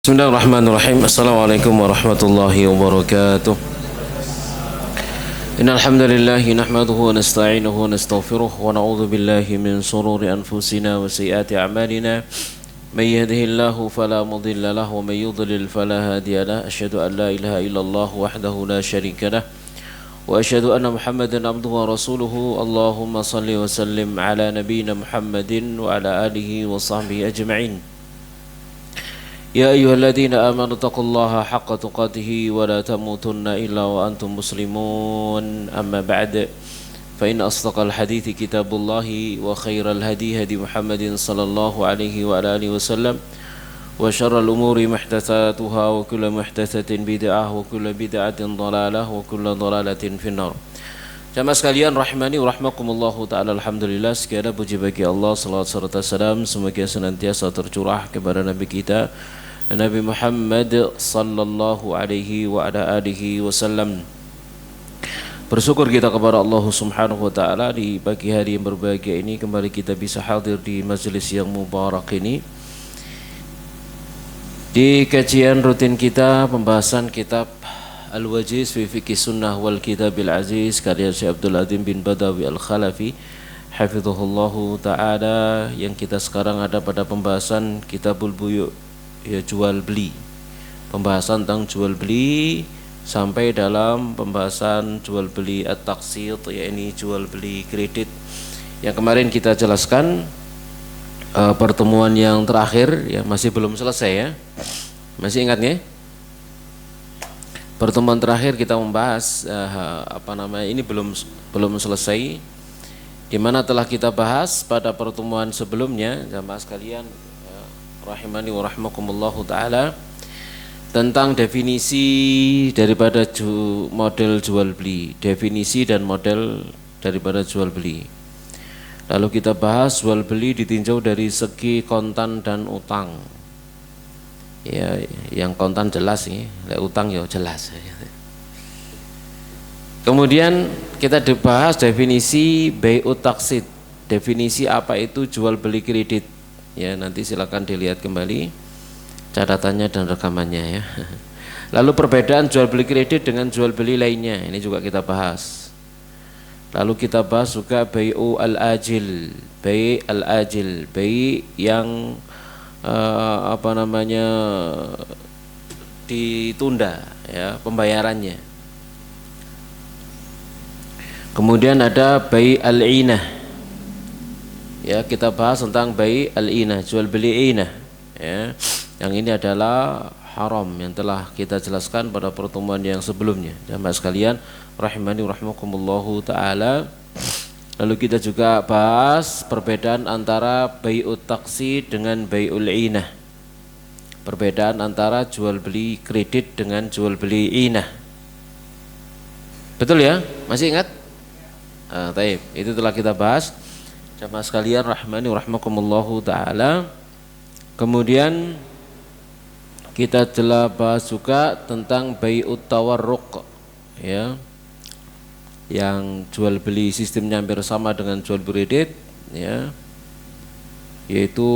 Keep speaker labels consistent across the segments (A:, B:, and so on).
A: Bismillahirrahmanirrahim. Assalamualaikum warahmatullahi wabarakatuh. Innal hamdalillah nahmaduhu wa nasta'inuhu wa nastaghfiruh wa na'udzu billahi min shururi anfusina wa sayyiati a'malina. May yahdihillahu fala mudilla lahu wa may yudlil fala hadiya lahu. Asyhadu an la ilaha illallah wahdahu la syarika lahu wa asyhadu anna Muhammadan abduhu wa rasuluhu. Allahumma shalli wa sallim ala nabiyyina Muhammadin wa ala alihi wa sahbihi ajma'in. يا أيها الذين آمنوا اتقوا الله حق تقاته ولا تموتن إلا وأنتم مسلمون أما بعد فإن أصدق الحديث كتاب الله وخير الهدي هدي محمد صلى الله عليه وعلى آله وسلم وشر الأمور محدثاتها وكل محدثة بدعة وكل بدعة ضلالة وكل ضلالة في النار. Jamaah sekalian rahimani wa rahmakumullahu ta'ala. Alhamdulillah, segala puji bagi Allah, salawat serta salam semoga senantiasa tercurah kepada Nabi kita Nabi Muhammad sallallahu alaihi wa ala alihi wasallam. Bersyukur kita kepada Allah subhanahu wa ta'ala di pagi hari yang berbahagia ini kembali kita bisa hadir di majelis yang mubarak ini, di kajian rutin kita pembahasan kitab Al-Wajiz fi Fiqh Sunnah wal Kitabil Aziz karya Syekh Abdul Azim bin Badawi Al-Khalafi hafizahullahu ta'ala, yang kita sekarang ada pada pembahasan Kitabul Buyu', ya jual beli, pembahasan tentang jual beli sampai dalam pembahasan jual beli at-taqsid, yakni jual beli kredit, yang kemarin kita jelaskan pertemuan yang terakhir, ya masih belum selesai ya, masih ingat ya? Pertemuan terakhir kita membahas ini belum selesai, di mana telah kita bahas pada pertemuan sebelumnya, jamaah sekalian rahimani wa rahmakumullahu ta'ala, tentang definisi daripada model jual beli, definisi dan model daripada jual beli. Lalu kita bahas jual beli ditinjau dari segi kontan dan utang. Ya, yang kontan jelas nih, utang ya jelas. Kemudian kita dibahas definisi bai'ut taqsid, definisi apa itu jual beli kredit. Ya, nanti silakan dilihat kembali catatannya dan rekamannya ya. Lalu perbedaan jual beli kredit dengan jual beli lainnya, ini juga kita bahas. Lalu kita bahas juga bai'u al-ajil, bai' al-ajil, bai' yang ditunda ya pembayarannya. Kemudian ada bai' al-inah. Ya, kita bahas tentang bai' al-inah, jual beli inah ya. Yang ini adalah haram yang telah kita jelaskan pada pertemuan yang sebelumnya. Jamaah sekalian rahimani rahimakumullahu taala. Lalu kita juga bahas perbedaan antara bai'ut taqsid dengan bai'ul inah. Perbedaan antara jual beli kredit dengan jual beli inah. Betul ya? Masih ingat? Taib. Itu telah kita bahas. Jamaah sekalian rahmani wa rahmakumullahu ta'ala. Kemudian kita telah bahas juga tentang bai'ut tawarruq ya, yang jual beli sistemnya hampir sama dengan jual beli kredit ya, yaitu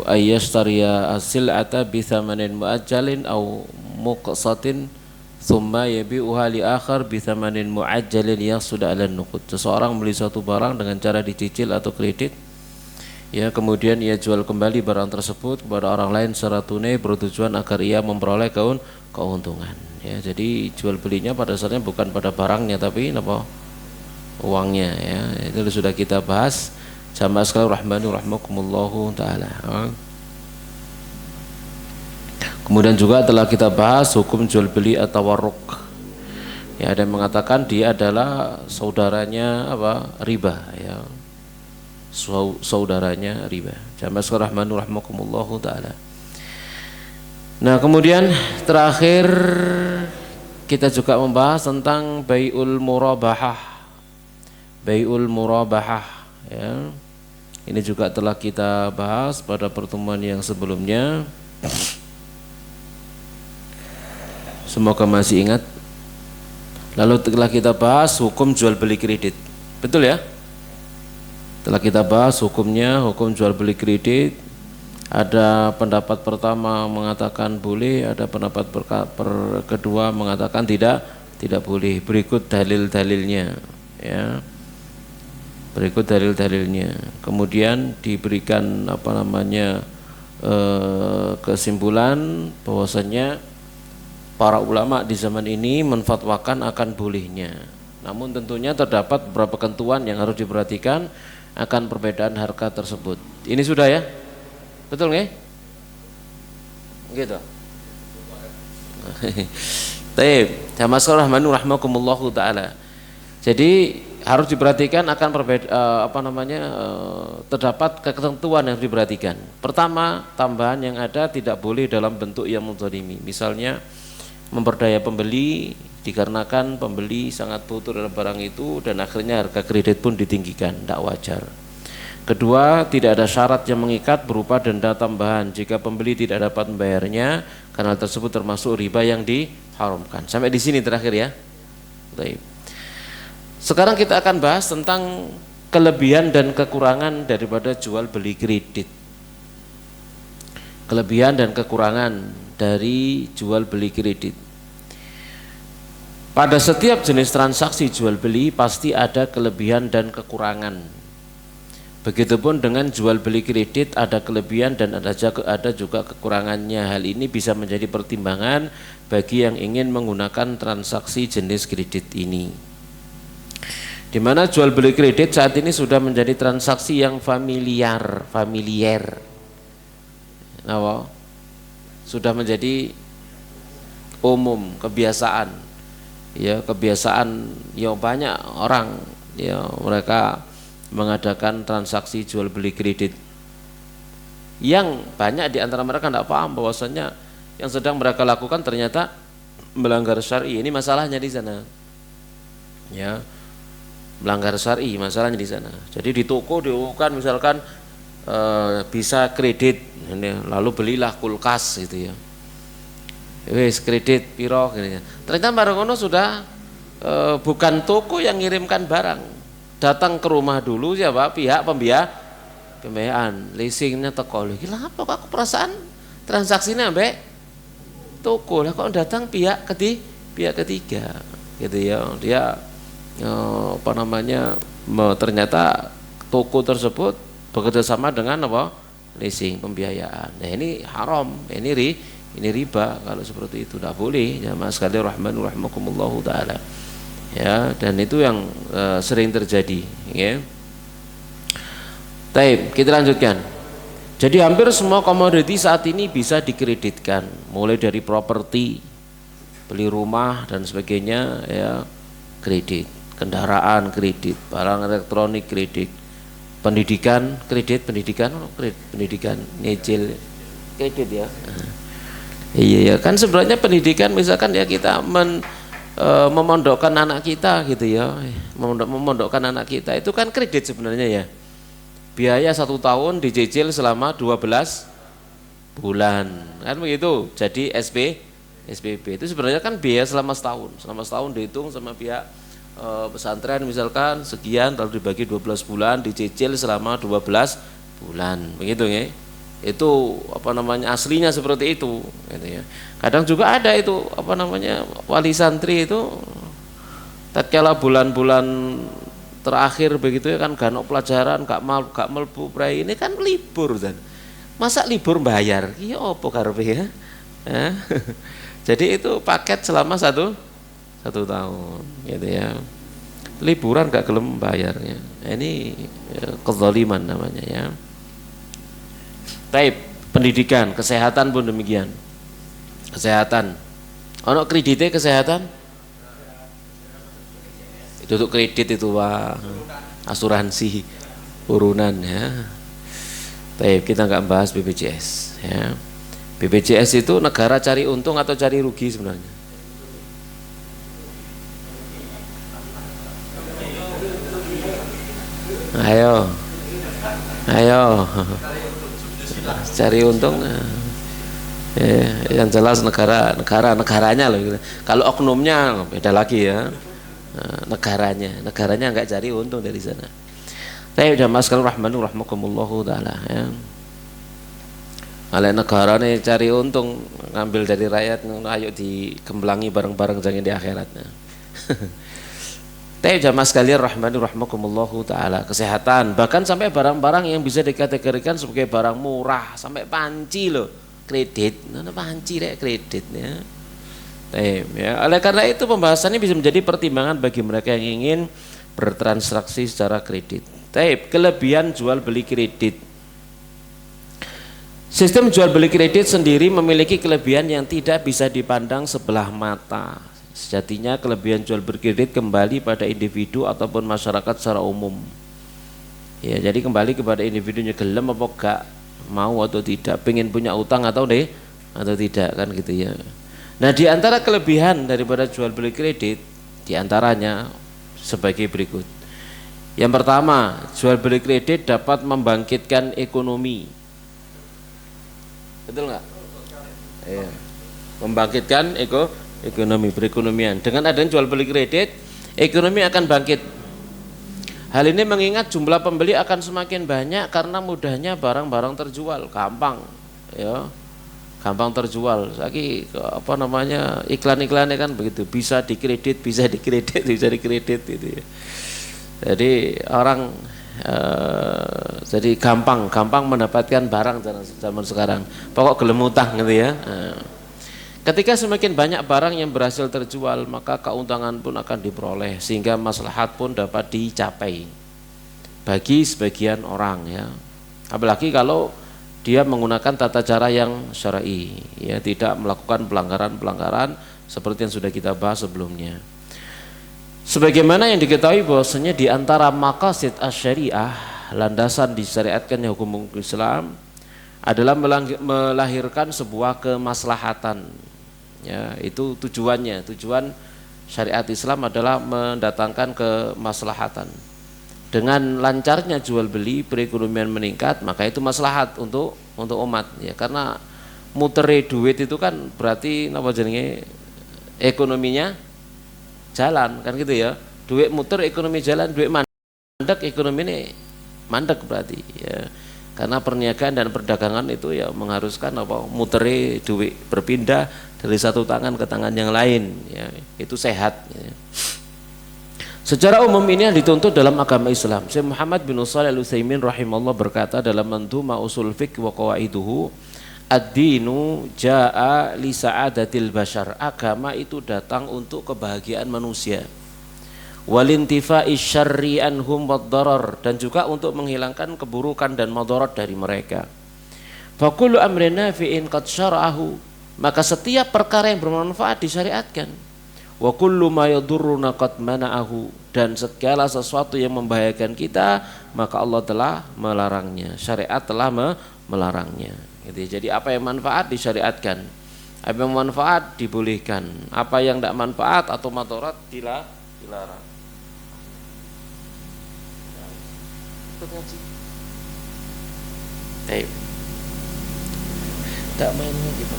A: ayyashtariya as-sil'ata bi thamanin mu'ajjalin aw muqsatin thumma yabi'uha li akhar bi thamanin mu'ajjalin yasud 'ala an-nuqud. Seseorang beli suatu barang dengan cara dicicil atau kredit ya, kemudian ia jual kembali barang tersebut kepada orang lain secara tunai bertujuan agar ia memperoleh keuntungan ya. Jadi jual belinya pada dasarnya bukan pada barangnya tapi apa? Uangnya ya. Itu sudah kita bahas. Jamaah sekalian rahmani rahmakumullahu taala. Kemudian juga telah kita bahas hukum jual beli at-tawarruq. Ya, ada yang mengatakan dia adalah saudaranya riba ya. Saudaranya riba. Jamaah sekalian rahmani rahmakumullahu taala. Nah, kemudian terakhir kita juga membahas tentang bai'ul murabahah. Bai'ul murabahah ya. Ini juga telah kita bahas pada pertemuan yang sebelumnya. Semoga masih ingat. Lalu telah kita bahas hukum jual beli kredit. Betul ya? Telah kita bahas hukumnya, hukum jual beli kredit. Ada pendapat pertama mengatakan boleh, ada pendapat kedua mengatakan tidak boleh. Berikut dalil-dalilnya, ya. Berikut dalil-dalilnya. Kemudian diberikan kesimpulan bahwasanya para ulama di zaman ini menfatwakan akan bolehnya. Namun tentunya terdapat beberapa ketentuan yang harus diperhatikan akan perbedaan harga tersebut. Ini sudah ya? Betul nggak? Gitu. Baik, jamaah rahmanu rahmakumullahu taala. Jadi harus diperhatikan akan terdapat ketentuan yang diperhatikan. Pertama, tambahan yang ada tidak boleh dalam bentuk yang menzalimi. Misalnya memperdaya pembeli dikarenakan pembeli sangat butuh dalam barang itu dan akhirnya harga kredit pun ditinggikan, tidak wajar. Kedua, tidak ada syarat yang mengikat berupa denda tambahan jika pembeli tidak dapat membayarnya, karena hal tersebut termasuk riba yang diharamkan. Sampai di sini terakhir ya. Baik. Sekarang kita akan bahas tentang kelebihan dan kekurangan daripada jual beli kredit. Kelebihan dan kekurangan dari jual beli kredit. Pada setiap jenis transaksi jual beli pasti ada kelebihan dan kekurangan. Begitupun dengan jual beli kredit, ada kelebihan dan ada juga kekurangannya. Hal ini bisa menjadi pertimbangan bagi yang ingin menggunakan transaksi jenis kredit ini. Di mana jual beli kredit saat ini sudah menjadi transaksi yang familiar. Nah, sudah menjadi umum, kebiasaan. Ya, kebiasaan yang banyak orang ya mereka mengadakan transaksi jual beli kredit. Yang banyak di antara mereka tidak paham bahwasanya yang sedang mereka lakukan ternyata melanggar syar'i. Ini masalahnya di sana. Ya. Melanggar syar'i masalahnya di sana. Jadi di toko diumumkan misalkan bisa kredit, lalu belilah kulkas gitu ya. Wes kredit piro gitu ya. Ternyata barang ono sudah bukan toko yang ngirimkan barang. Datang ke rumah dulu siapa? Pihak pembiayaan, leasingnya teko. Gila apa kok aku perasaan transaksinya ambek toko lah, kok datang pihak ketiga gitu ya. Dia ternyata toko tersebut bekerja sama dengan leasing pembiayaan. Nah ini haram, ini riba kalau seperti itu, tidak boleh. Jamaah sekalian rahmanu rahmakumullahu taala. Ya, dan itu yang sering terjadi, ya. Baik, kita lanjutkan. Jadi hampir semua komoditi saat ini bisa dikreditkan, mulai dari properti, beli rumah dan sebagainya, ya, kredit. Kendaraan kredit, barang elektronik kredit, pendidikan nyicil kredit ya. Iya kan sebenarnya pendidikan misalkan ya kita memondokkan anak kita gitu ya, memondokkan anak kita itu kan kredit sebenarnya ya. Biaya 1 tahun dicicil selama 12 bulan kan begitu. Jadi SPP itu sebenarnya kan biaya selama setahun dihitung sama pihak pesantren misalkan sekian, lalu dibagi 12 bulan dicicil selama 12 bulan begitu ya. Itu aslinya seperti itu gitu ya. Kadang juga ada itu wali santri itu tatkala bulan-bulan terakhir begitu ya kan ganok pelajaran gak melbu prai ini kan libur dan masa libur bayar iya apa karepe ya. Jadi itu paket selama satu tahun gitu ya, liburan gak gelem bayarnya. Ini kezaliman namanya ya. Baik, pendidikan, kesehatan pun demikian. Kesehatan ono kreditnya kesehatan itu untuk kredit itu asuransi urunan ya. Baik, kita nggak bahas BPJS ya. BPJS itu negara cari untung atau cari rugi sebenarnya? Ayo cari untung yang jelas negaranya loh gitu. Kalau oknumnya beda lagi ya. Negaranya nggak cari untung dari sana. Saya udah masukkan rahmanu rahmakumullahu taala ya. Alek negarane cari untung, ngambil dari rakyat, ayo dikemblangi bareng-bareng jangan di akhirat. Tapi jamaah sekalian rahmani rahmakumullahu taala, kesehatan bahkan sampai barang-barang yang bisa dikategorikan sebagai barang murah, sampai panci loh, kredit. Nah, panci rek kredit ya. Ya. Oleh karena itu pembahasannya bisa menjadi pertimbangan bagi mereka yang ingin bertransaksi secara kredit. Kelebihan jual beli kredit. Sistem jual beli kredit sendiri memiliki kelebihan yang tidak bisa dipandang sebelah mata. Sejatinya kelebihan jual beli kredit kembali pada individu ataupun masyarakat secara umum. Ya, jadi kembali kepada individunya gelem apa gak, mau atau tidak, pengen punya utang atau tidak kan gitu ya. Nah, di antara kelebihan daripada jual beli kredit di antaranya sebagai berikut. Yang pertama, jual beli kredit dapat membangkitkan ekonomi. Betul nggak? Iya. Membangkitkan ekonomi, perekonomian. Dengan adanya jual beli kredit, ekonomi akan bangkit. Hal ini mengingat jumlah pembeli akan semakin banyak karena mudahnya barang-barang terjual, gampang, ya, gampang terjual. Lagi iklan-iklannya kan begitu, bisa dikredit gitu ya. Jadi orang jadi gampang mendapatkan barang zaman sekarang. Pokok gelem utang gitu ya. Ketika semakin banyak barang yang berhasil terjual, maka keuntungan pun akan diperoleh sehingga maslahat pun dapat dicapai bagi sebagian orang ya. Apalagi kalau dia menggunakan tata cara yang syar'i ya, tidak melakukan pelanggaran-pelanggaran seperti yang sudah kita bahas sebelumnya. Sebagaimana yang diketahui bahwasanya di antara maqasid asy-syariah, landasan disyariatkannya hukum Islam adalah melahirkan sebuah kemaslahatan. Ya, itu tujuannya. Tujuan syariat Islam adalah mendatangkan kemaslahatan. Dengan lancarnya jual beli, perekonomian meningkat, maka itu maslahat untuk umat ya, karena mutere duit itu kan berarti napa jenenge ekonominya jalan kan gitu ya. Duit muter ekonomi jalan, duit mandek ekonomi ini mandek berarti ya. Karena perniagaan dan perdagangan itu ya mengharuskan mutere duit berpindah dari satu tangan ke tangan yang lain ya. Itu sehat ya. Secara umum ini yang dituntut dalam agama Islam. Syekh Muhammad bin Shalih Al-Utsaimin rahimahullah berkata dalam Mandhuma Ushul Fiqh wa Qawaiduhu, ad-dinu jaa li sa'adatil bashar. Agama itu datang untuk kebahagiaan manusia. Walintifa'i syarri anhum wad-darar, dan juga untuk menghilangkan keburukan dan madarat dari mereka. Fa kullu amrin nafi'in qad syara'ahu, maka setiap perkara yang bermanfaat disyariatkan. Wa kullu ma yadurruna qad mana'ahu, dan segala sesuatu yang membahayakan kita maka Allah telah melarangnya. Syariat telah melarangnya. Gitu. Jadi apa yang manfaat disyariatkan, apa yang manfaat dibolehkan, apa yang tidak manfaat atau madarat dilarang. Tak main gitu.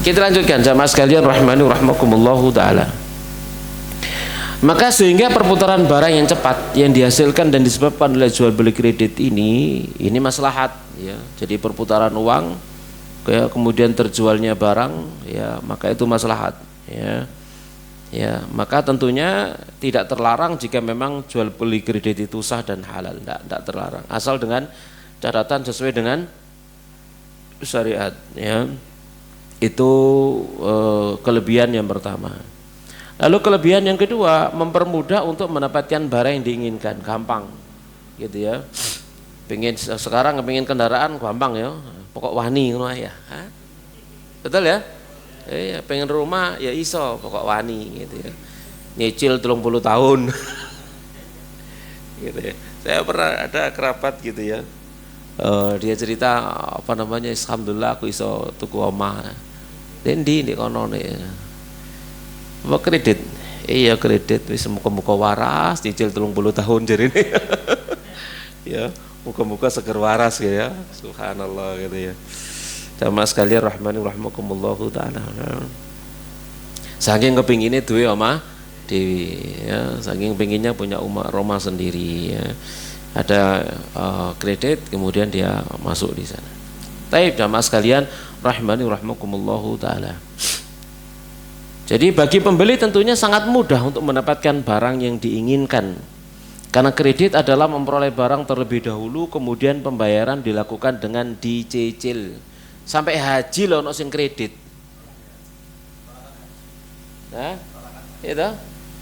A: Kita lanjutkan jamaah sekalian rahmani rahmakumullahu taala. Maka sehingga perputaran barang yang cepat yang dihasilkan dan disebabkan oleh jual beli kredit ini maslahat ya. Jadi perputaran uang ya, kemudian terjualnya barang ya, maka itu maslahat ya. Ya, maka tentunya tidak terlarang jika memang jual beli kredit itu sah dan halal, tidak terlarang, asal dengan catatan sesuai dengan syariat ya. Itu kelebihan yang pertama. Lalu kelebihan yang kedua, mempermudah untuk mendapatkan barang yang diinginkan, gampang gitu ya. Sekarang pengen kendaraan gampang ya, pokok wani ngono ya. Betul ya? Ya, pengen rumah ya iso, pokok wani gitu ya. Nyicil 30 tahun. Gitu ya. Saya pernah ada kerabat gitu ya. Dia cerita alhamdulillah aku iso tuku omah. Dendi di kono nih. Apa kredit? Iya kredit, wis muka-muka waras, cicil 30 tahun jadi ini. Ya, muka-muka seger waras ya. Subhanallah gitu ya. Jamaah sekalian rahmani rahmakumullahu taala. Saking kepinginnya duwe omah dewi ya, saking pengennya punya rumah sendiri ya. ada kredit, kemudian dia masuk di sana. Baik, jamaah sekalian rahimani rahimakumullahu taala. Jadi bagi pembeli tentunya sangat mudah untuk mendapatkan barang yang diinginkan. Karena kredit adalah memperoleh barang terlebih dahulu, kemudian pembayaran dilakukan dengan dicicil. Sampai haji loh ono sing kredit. Nah, itu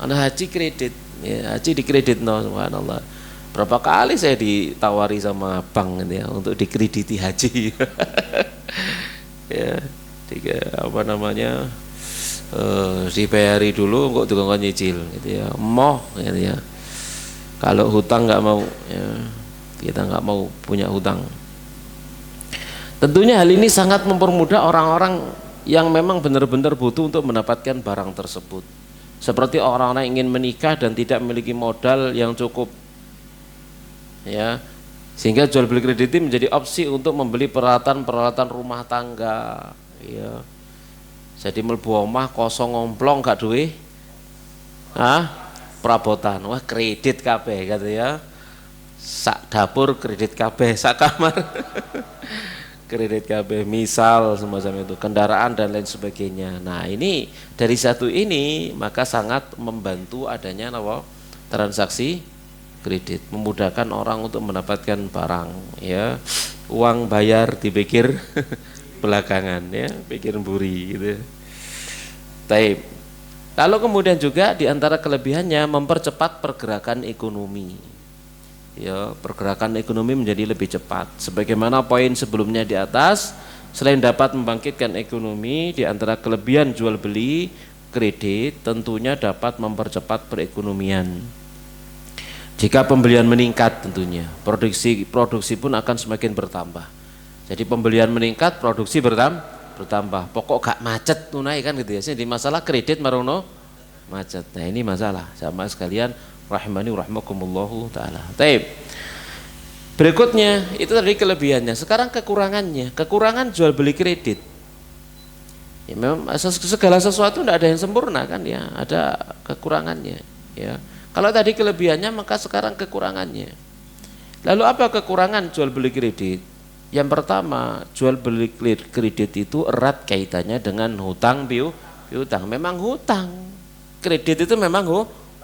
A: ana haji kredit. Ya, haji dikredit no, subhanallah. Berapa kali saya ditawari sama bank gitu ya untuk dikrediti haji. Ya, apa namanya? Dibayari dulu kok tukang nyicil gitu ya. Moh gitu ya. Kalau hutang nggak mau ya, kita nggak mau punya hutang. Tentunya hal ini sangat mempermudah orang-orang yang memang benar-benar butuh untuk mendapatkan barang tersebut. Seperti orang-orang yang ingin menikah dan tidak memiliki modal yang cukup, ya, sehingga jual beli kredit menjadi opsi untuk membeli peralatan rumah tangga, ya. Jadi mlebu omah kosong ngomplong gak duwe perabotan, wah kredit kabeh kata ya, sak dapur kredit kabeh, sak kamar kredit kabeh, misal semacam itu, kendaraan dan lain sebagainya. Nah ini dari satu ini maka sangat membantu adanya transaksi kredit, memudahkan orang untuk mendapatkan barang, ya. Uang bayar dipikir belakangan, ya, pikir mburi gitu. Taib. Lalu kemudian juga diantara kelebihannya mempercepat pergerakan ekonomi. Ya, pergerakan ekonomi menjadi lebih cepat. Sebagaimana poin sebelumnya di atas, selain dapat membangkitkan ekonomi, diantara kelebihan jual beli kredit tentunya dapat mempercepat perekonomian. Jika pembelian meningkat tentunya, produksi pun akan semakin bertambah. Jadi pembelian meningkat, produksi bertambah. Pokok gak macet tunai kan gitu ya. Jadi masalah kredit marono macet. Nah ini masalah sama sekalian rahimani rahimakumullahu taala. Baik. Berikutnya itu tadi kelebihannya. Sekarang kekurangannya. Kekurangan jual beli kredit. Ya memang segala sesuatu tidak ada yang sempurna kan ya. Ada kekurangannya. Ya. Kalau tadi kelebihannya maka sekarang kekurangannya. Lalu apa kekurangan jual beli kredit? Yang pertama, jual beli kredit itu erat kaitannya dengan hutang piutang. Memang hutang. Kredit itu memang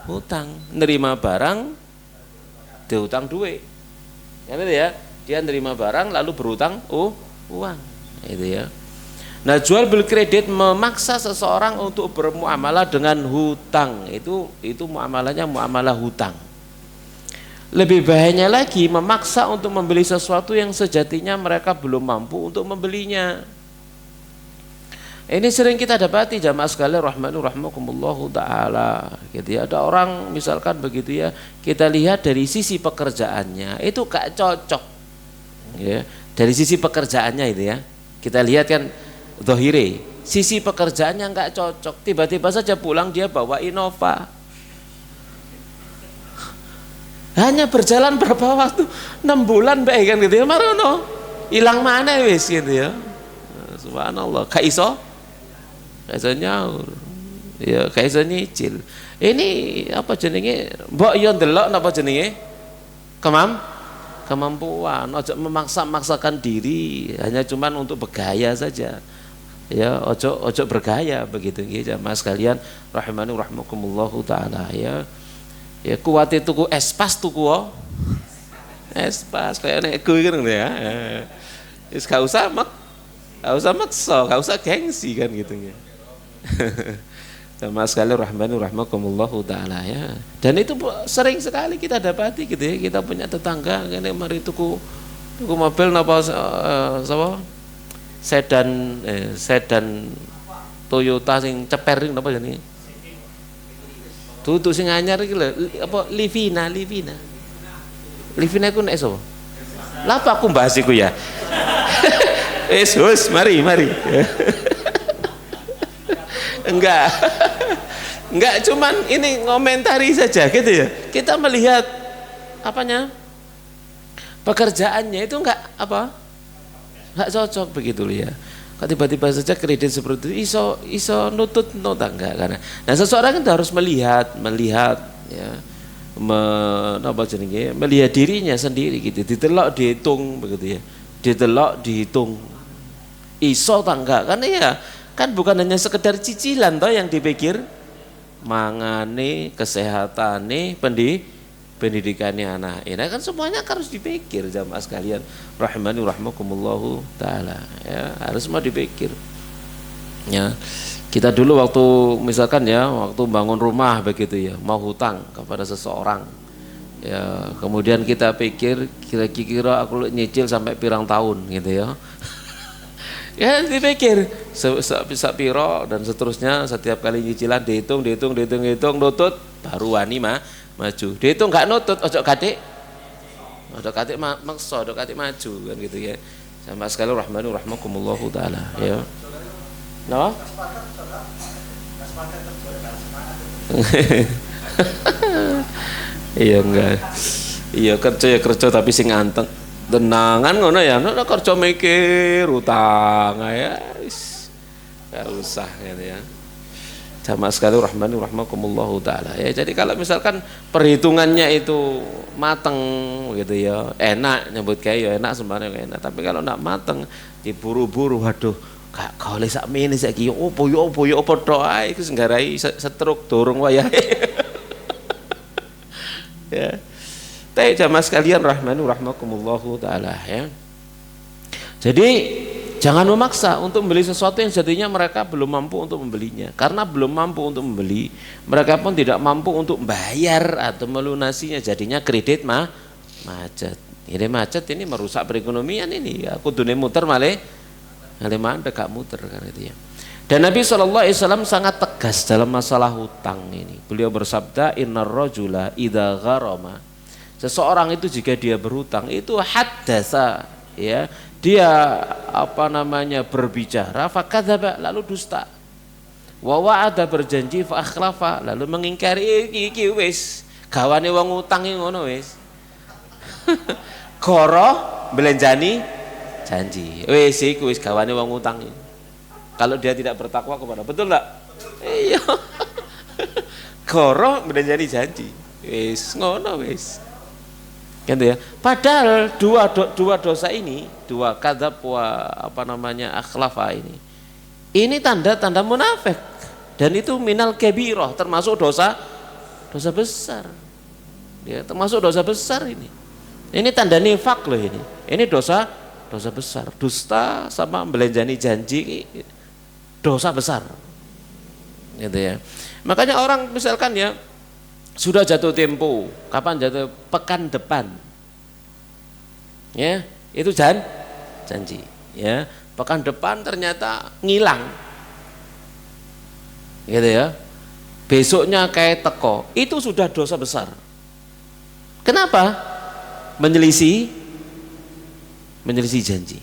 A: hutang. Nerima barang, dihutang duit. Ya, gitu ya. Dia nerima barang lalu berhutang uang. Itu ya. Nah, jual beli kredit memaksa seseorang untuk bermuamalah dengan hutang. Itu muamalahnya muamalah hutang. Lebih bahayanya lagi memaksa untuk membeli sesuatu yang sejatinya mereka belum mampu untuk membelinya. Ini sering kita dapati jamaah sekalian rahmani rahimakumullahu taala. Gitu ya, ada orang misalkan begitu ya, kita lihat dari sisi pekerjaannya itu gak cocok. Ya, dari sisi pekerjaannya itu ya. Kita lihat kan zahire, sisi pekerjaannya gak cocok. Tiba-tiba saja pulang dia bawa Innova. Hanya berjalan berapa waktu, 6 bulan baik kan gitu ya, marono hilang mana wis gitu ya. Subhanallah, gak iso nyaur ya, gak iso nyicil. Ini apa jenenge, mbok yo ndelok napa jenenge kemampuan, ojo memaksakan diri hanya cuman untuk bergaya saja ya, ojo bergaya begitu nggih jamaah sekalian rahimani rahimakumullahu taala ya. Ya kuwate tuku espas tuku espas kayak nek gue kan ya. Wis gak usah maksa, gak usah gengsi kan gitu ya. Sama sekali rahmani rahmakumullahu taala ya. Dan itu sering sekali kita dapati gitu ya. Kita punya tetangga kan mari tuku mobil napa sedan Toyota sing ceper napa jenenge? Tutu sing anyar iki lho, apa Livina iku nek sapa? Lah apa aku bahas iku ya? Wis mari. Enggak cuman ini ngomentari saja gitu ya. Kita melihat apanya? Pekerjaannya itu enggak cocok begitu ya. Kok tiba-tiba saja kredit seperti itu iso nutut nota enggak karena. Nah, seseorang itu harus melihat ya. melihat dirinya sendiri gitu, ditelok dihitung begitu ya, ditelok dihitung iso tak enggak, kan ya kan bukan hanya sekedar cicilan toh yang dipikir, mangane, kesehatane, pendidikannya anak ini kan semuanya harus dipikir jamaah sekalian rahimani rahmakumullahu taala ya, harus semua dipikir ya. Kita dulu waktu misalkan ya waktu bangun rumah begitu ya, mau hutang kepada seseorang ya, kemudian kita pikir kira-kira aku nyicil sampai pirang tahun gitu ya. Ya dipikir bisa piro dan seterusnya, setiap kali nyicilan dihitung nutut baru wani maju, dihitung nggak nutut ojo kadek maksa ojo kadek maju kan gitu ya. Sama sekali rahmanu rahmakumullahu taala ya. No? Iya enggak. Iya kerja tapi sing anteng. Tenangan ngono ya, nek kerja mikir utang ya wis. Enggak usah gitu ya. Jamaah sekali rahmani rahmakumullahu taala ya. Jadi kalau misalkan perhitungannya itu mateng gitu ya, enak nyebut kayak ya enak sebenarnya enak. Tapi kalau enggak mateng diburu-buru, waduh gak oleh sakmene saiki opo tok ae iku nggarai setruk durung wayahe. Ya. Tapi jamaah sekalian rahmanu rahmakumullahu taala ya. Jadi jangan memaksa untuk membeli sesuatu yang jadinya mereka belum mampu untuk membelinya. Karena belum mampu untuk membeli, mereka pun tidak mampu untuk bayar atau melunasinya, jadinya kredit macet. Ini macet ini merusak perekonomian ini. Aku dunia muter malah mandek gak muter kan itu ya. Dan Nabi SAW sangat tegas dalam masalah hutang ini. Beliau bersabda, innar rajula idza gharama, seseorang itu jika dia berhutang itu haddasa ya, dia berbicara fakadzaba lalu dusta, wa wa'ada berjanji fa akhlafa lalu mengingkari. Iki wis gawane wong utang ngono wis. Goro belenjani janji wis iku wis gawane wong utang. Kalau dia tidak bertakwa kepada, betul enggak? Iya. Goro belenjani janji wis ngono wis. Gitu ya. Padahal dua dosa ini, dua kadzab wa akhlafa ini tanda-tanda munafik, dan itu minal kabirah, termasuk dosa besar. Ya, termasuk dosa besar ini. Ini tanda nifak loh ini. Ini dosa besar. Dusta sama belenjani janji dosa besar. Gitu ya. Makanya orang misalkan ya sudah jatuh tempo, kapan jatuh? Pekan depan. Ya, itu janji. Ya, pekan depan ternyata ngilang. Gitu ya. Besoknya kayak teko, itu sudah dosa besar. Kenapa? Menyelisih janji.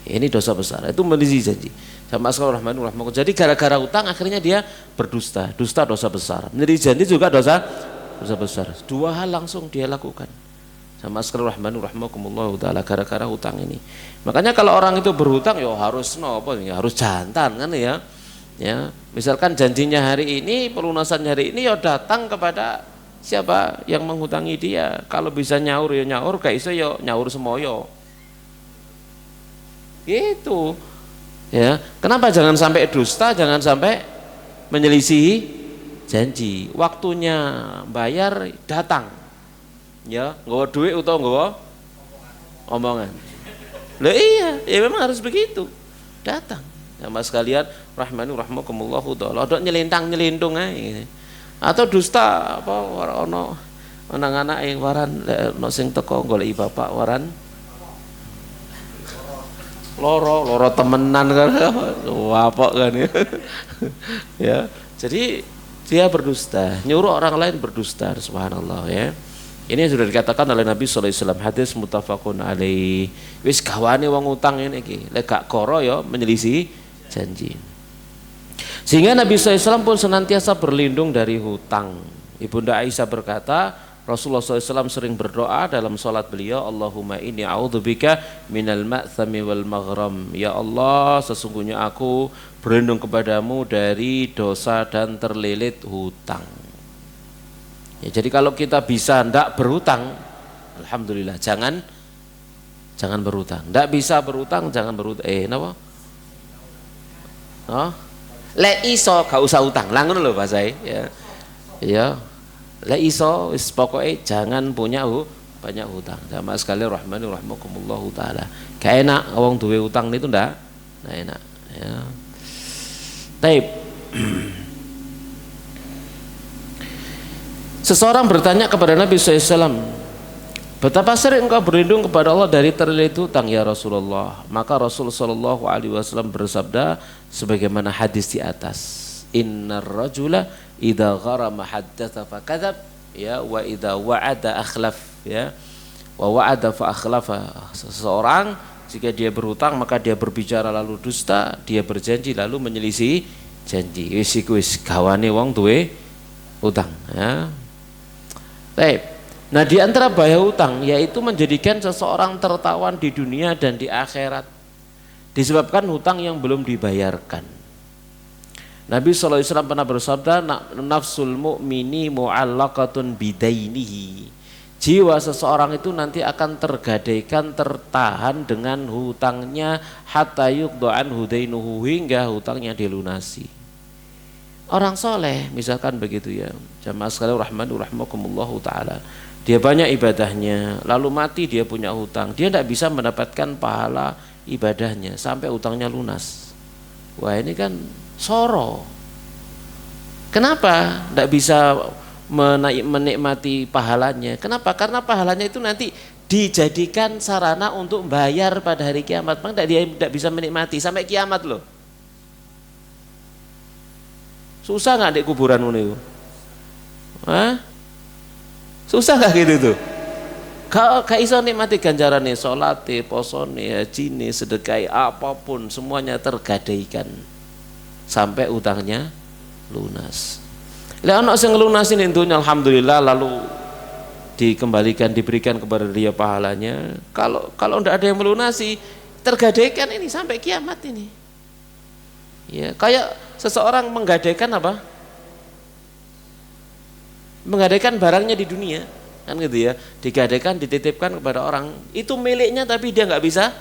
A: Ini dosa besar. Itu menyelisih janji. Sama sekali rahmanu. Jadi gara-gara utang akhirnya dia berdusta. Dusta dosa besar. Menyelisih janji juga dosa besar. Dua hal langsung dia lakukan. Sama sekali rahmanu rahmakumullah taala gara-gara hutang ini. Makanya kalau orang itu berhutang ya harus harus jantan kan ya. Ya, misalkan janjinya hari ini, pelunasannya hari ini, ya datang kepada siapa yang menghutangi dia. Kalau bisa nyaur ya nyaur, gak iso ya nyaur semoyo. Gitu. Ya, kenapa jangan sampai dusta, jangan sampai menyelisihi janji. Waktunya bayar datang. Ya, nggawa duit atau nggawa omongan. Lah iya, ya memang harus begitu. Datang. Ya Mas sekalian, rahmanu rahmakumullahu taala. Ada nyelintang-nyelintung ae. Atau dusta apa ono anak-anak yang waran ono sing teko goleki bapak waran loro temenan kan wapok kan ya. Ya, jadi dia berdusta, nyuruh orang lain berdusta, subhanallah ya. Ini sudah dikatakan oleh Nabi sallallahu alaihi wasallam, hadis muttafaqun alaihi. Wis gawane wong utang ngene iki, lek gak koro ya menyelisih janji. Sehingga Nabi SAW pun senantiasa berlindung dari hutang. Ibunda Aisyah berkata, Rasulullah SAW sering berdoa dalam sholat beliau, Allahumma inni a'udzubika minal ma'thami wal maghram. Ya Allah, sesungguhnya aku berlindung kepadamu dari dosa dan terlilit hutang. Ya, jadi kalau kita bisa ndak berhutang, alhamdulillah, jangan berhutang. Ndak bisa berhutang, jangan berhutang. Napa? Oh. Lek iso gak usah utang. Lah ngono lho bahasae, ya. Ya. Lek iso wis pokoke jangan punya banyak hutang. Jamaah sekalian rahmani rahimakumullah taala. Gak enak wong duwe utang itu ndak enak, ya. Taib. Seseorang bertanya kepada Nabi SAW, betapa sering engkau berlindung kepada Allah dari terlilit hutang ya Rasulullah? Maka Rasul Shallallahu Alaihi Wasallam bersabda sebagaimana hadis di atas, Innar rajula idza gharama haddatsa fakadzab, ya, wa idza wa'ada akhlaf, ya, wa wa'ada fa akhlafa. Seseorang jika dia berhutang maka dia berbicara lalu dusta, dia berjanji lalu menyelisih janji. Wis gawane wong duwe utang, ya. Baik. Nah, di antara bahaya hutang yaitu menjadikan seseorang tertawan di dunia dan di akhirat disebabkan hutang yang belum dibayarkan. Nabi SAW pernah bersabda, nafsul mu'mini mu'allaqatun bidainihi. Jiwa seseorang itu nanti akan tergadaikan, tertahan dengan hutangnya hatta yuqda'an hudainuhu, hingga hutangnya dilunasi. Orang soleh misalkan begitu, ya, jamaah sekalian rahmani rahimakumullahu taala, dia banyak ibadahnya lalu mati dia punya hutang, dia tidak bisa mendapatkan pahala ibadahnya sampai hutangnya lunas. Wah, ini kan soro. Kenapa tidak bisa menikmati pahalanya? Kenapa? Karena pahalanya itu nanti dijadikan sarana untuk bayar pada hari kiamat. Maka dia tidak bisa menikmati sampai kiamat loh. Susah nggak di kuburan itu? Susah nggak gitu tuh? Gak iso nikmati ganjarane, salate, posone, hajine, sedekah, apapun semuanya tergadaikan sampai utangnya lunas. Lah ana sing ngelunasin intunya alhamdulillah, lalu dikembalikan, diberikan kepada dia pahalanya. Kalau ndak ada yang melunasi, tergadaikan ini sampai kiamat ini. Ya, kayak seseorang menggadaikan apa? Menggadaikan barangnya di dunia, kan gitu ya, digadaikan, dititipkan kepada orang, itu miliknya tapi dia nggak bisa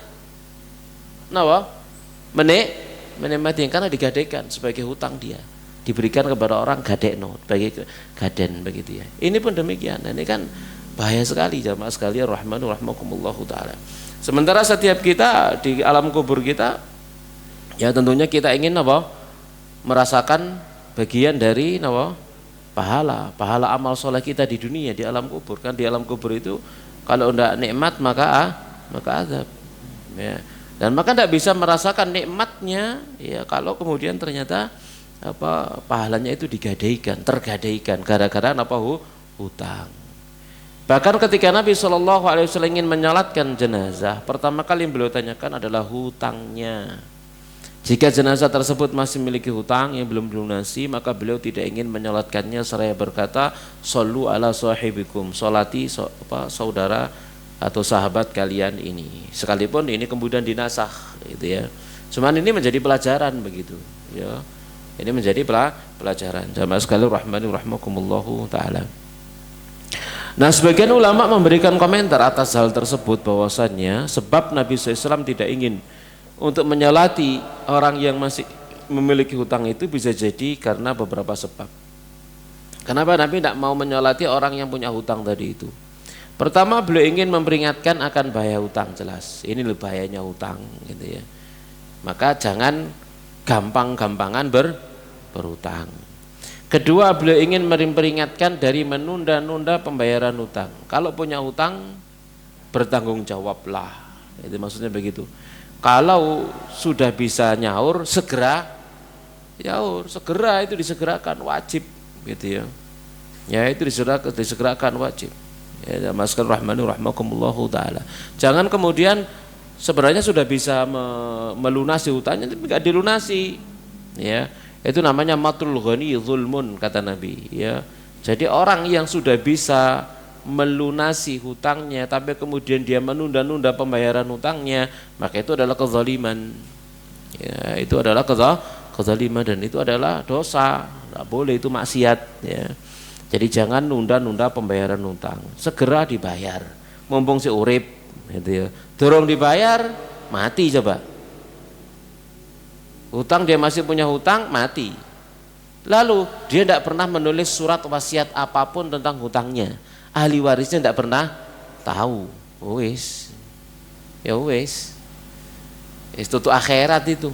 A: menikmati karena digadaikan sebagai hutang, dia diberikan kepada orang gadekno sebagai gaden begitu ya. Ini pun demikian. Ini kan bahaya sekali jamaah sekalian rahmanu rahmakumullahu taala. Sementara setiap kita di alam kubur kita, ya tentunya kita ingin merasakan bagian dari pahala amal soleh kita di dunia, di alam kubur. Kan di alam kubur itu kalau tidak nikmat maka azab, ya. Dan maka tidak bisa merasakan nikmatnya, ya, kalau kemudian ternyata pahalanya itu tergadaikan gara-gara hutang. Bahkan ketika Nabi SAW ingin menyolatkan jenazah, pertama kali yang beliau tanyakan adalah hutangnya. Jika jenazah tersebut masih memiliki hutang yang belum dilunasi, maka beliau tidak ingin menyolatkannya seraya berkata, "Shollu ala sahibikum", solati saudara atau sahabat kalian ini. Sekalipun ini kemudian dinasah, gitu ya. Cuman ini menjadi pelajaran begitu, ya. Ini menjadi pelajaran. Jamaah sekalian rahmani rahimakumullahu taala. Nah, sebagian ulama memberikan komentar atas hal tersebut bahwasannya sebab Nabi SAW tidak ingin untuk menyolati orang yang masih memiliki hutang itu bisa jadi karena beberapa sebab. Kenapa Nabi tidak mau menyolati orang yang punya hutang tadi itu? Pertama, beliau ingin memperingatkan akan bahaya hutang, jelas. Ini lebih bahayanya hutang, gitu ya. Maka jangan gampang-gampangan berhutang. Kedua, beliau ingin memperingatkan dari menunda-nunda pembayaran hutang. Kalau punya hutang, bertanggung jawablah. Itu maksudnya begitu. Kalau sudah bisa nyaur, segera nyaur, segera itu disegerakan, wajib, gitu ya. Ya, itu disegerakan, wajib. Ya, maskan rahmani rahmakumullahu taala. Jangan kemudian sebenarnya sudah bisa melunasi hutangnya tapi enggak dilunasi. Ya, itu namanya matul ghani zulmun, kata Nabi, ya. Jadi orang yang sudah bisa melunasi hutangnya tapi kemudian dia menunda-nunda pembayaran hutangnya, maka itu adalah kezaliman, ya, itu adalah kezaliman dan itu adalah dosa, tidak boleh, itu maksiat, ya. Jadi jangan nunda-nunda pembayaran hutang, segera dibayar. Mumpung si urip, gitu ya. Dorong dibayar, mati coba. Hutang dia masih punya hutang, mati. Lalu dia tidak pernah menulis surat wasiat apapun tentang hutangnya. Ahli warisnya tidak pernah tahu. Wis, ya wis. Itu tuh akhirat itu.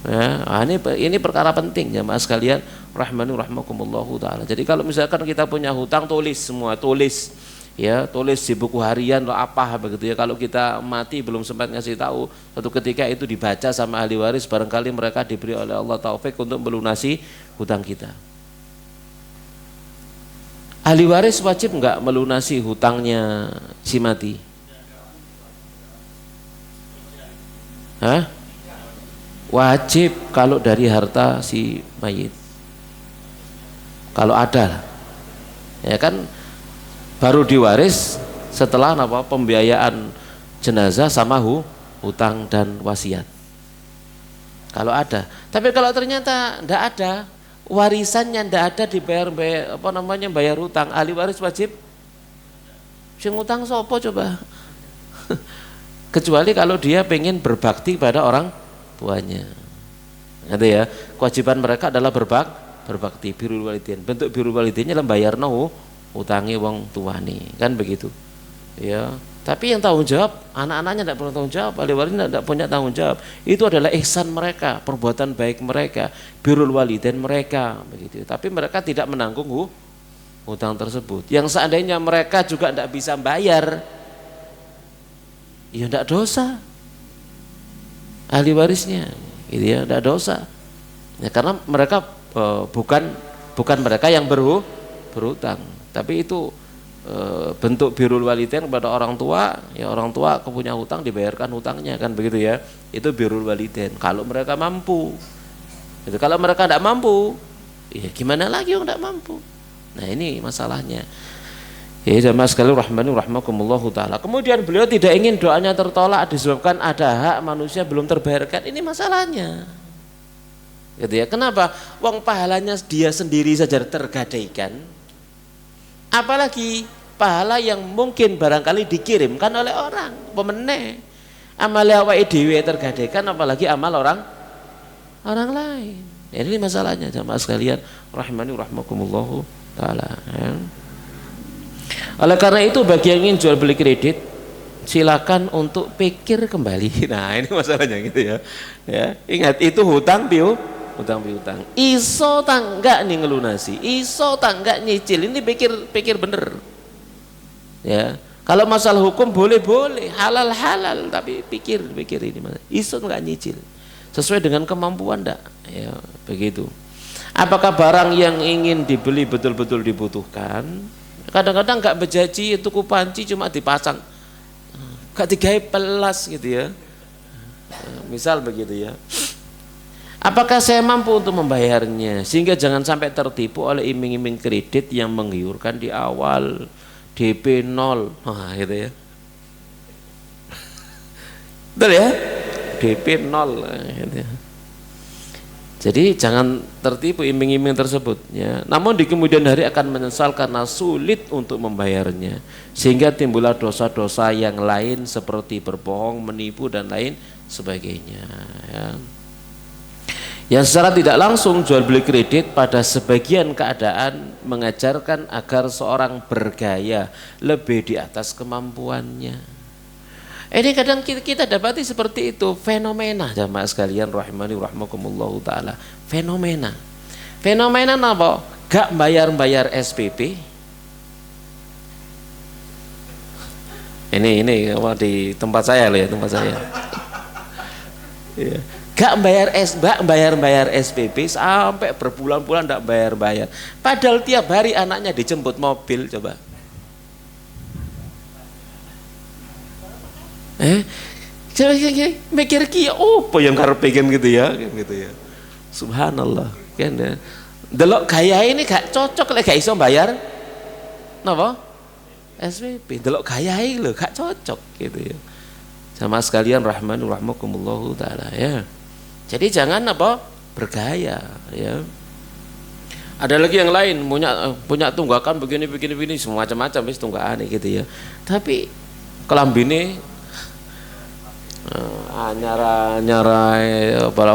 A: Ya, ini perkara penting jamaah sekalian rahmani rahmakumullahu taala. Jadi kalau misalkan kita punya hutang, tulis semua, tulis ya, tulis di buku harian atau apa begitu ya. Kalau kita mati belum sempat ngasih tahu, suatu ketika itu dibaca sama ahli waris, barangkali mereka diberi oleh Allah taufik untuk melunasi hutang kita. Ahli waris wajib enggak melunasi hutangnya si mati? Hah? Wajib kalau dari harta si mayit, kalau ada, ya kan, baru diwaris setelah apa, pembiayaan jenazah sama hutang dan wasiat, kalau ada. Tapi kalau ternyata tidak ada, warisannya tidak ada, dibayar bayar hutang, ahli waris wajib sing hutang sopo coba. Kecuali kalau dia pengen berbakti pada orang tuanya. Gitu ya. Kewajiban mereka adalah berbakti, birrul walidain. Bentuk birrul walidainnya lembayarna utangi wong tuane, kan begitu. Ya. Tapi yang tanggung jawab anak-anaknya tidak perlu tanggung jawab, ahli waris tidak punya tanggung jawab. Itu adalah ihsan mereka, perbuatan baik mereka, birrul walidain mereka, begitu. Tapi mereka tidak menanggung hutang tersebut. Yang seandainya mereka juga tidak bisa bayar, ya tidak dosa ahli warisnya, gitu ya, tidak dosa. Ya, karena mereka bukan mereka yang berhutang, tapi itu bentuk birrul walidain kepada orang tua. Ya, orang tua punya hutang, dibayarkan hutangnya, kan begitu ya. Itu birrul walidain kalau mereka mampu. Itu kalau mereka tidak mampu, ya gimana lagi yang tidak mampu. Nah, ini masalahnya. Ya, jamaah sekalian rahmani rahmakumullahu taala. Kemudian beliau tidak ingin doanya tertolak disebabkan ada hak manusia belum terbayarkan. Ini masalahnya. Gitu ya. Kenapa? Wong pahalanya dia sendiri saja tergadaikan. Apalagi pahala yang mungkin barangkali dikirimkan oleh orang, pemenang. Amal awake dhewe tergadaikan, apalagi amal orang lain. Ini masalahnya jamaah sekalian rahmani rahmakumullahu taala. Ya. Oleh karena itu bagi yang ingin jual beli kredit, silakan untuk pikir kembali. Nah, ini masalahnya gitu ya. Ya, ingat itu hutang piutang. Iso tanggak nih ngelunasi, iso tanggak nyicil. Ini pikir bener. Ya, kalau masalah hukum boleh, halal, tapi pikir ini mas. Iso nggak nyicil, sesuai dengan kemampuan ndak? Ya, begitu. Apakah barang yang ingin dibeli betul-betul dibutuhkan? Kadang-kadang nggak berjanji, tuku panci cuma dipasang, gak digawe pelas gitu ya. Misal begitu ya. Apakah saya mampu untuk membayarnya? Sehingga jangan sampai tertipu oleh iming-iming kredit yang menggiurkan di awal, DP 0, nah gitu ya. Betul ya? DP 0 gitu ya. Jadi jangan tertipu iming-iming tersebut ya. Namun di kemudian hari akan menyesal karena sulit untuk membayarnya, sehingga timbullah dosa-dosa yang lain seperti berbohong, menipu dan lain sebagainya ya. Yang secara tidak langsung jual beli kredit pada sebagian keadaan mengajarkan agar seorang bergaya lebih di atas kemampuannya. Ini kadang kita dapati seperti itu, fenomena jamaah sekalian rahimani rahmakumullahu taala. Fenomena apa? Gak bayar SPP. Ini di tempat saya loh ya, tempat saya. Gak bayar SPP sampai berbulan-bulan gak bayar. Padahal tiap hari anaknya dijemput mobil, coba. Mikir ki apa yang karepe gitu ya. Subhanallah, kan ya. Delok gaya ini gak cocok lek gak iso bayar napa? SPP. Delok gaya iki lho gak cocok gitu ya. Sama sekalian rahmani rahmakumullahu taala ya. Jadi jangan apa? Bergaya ya. Ada lagi yang lain punya tunggakan begini semua macam-macam wis tunggakan gitu ya. Tapi kelambine nyara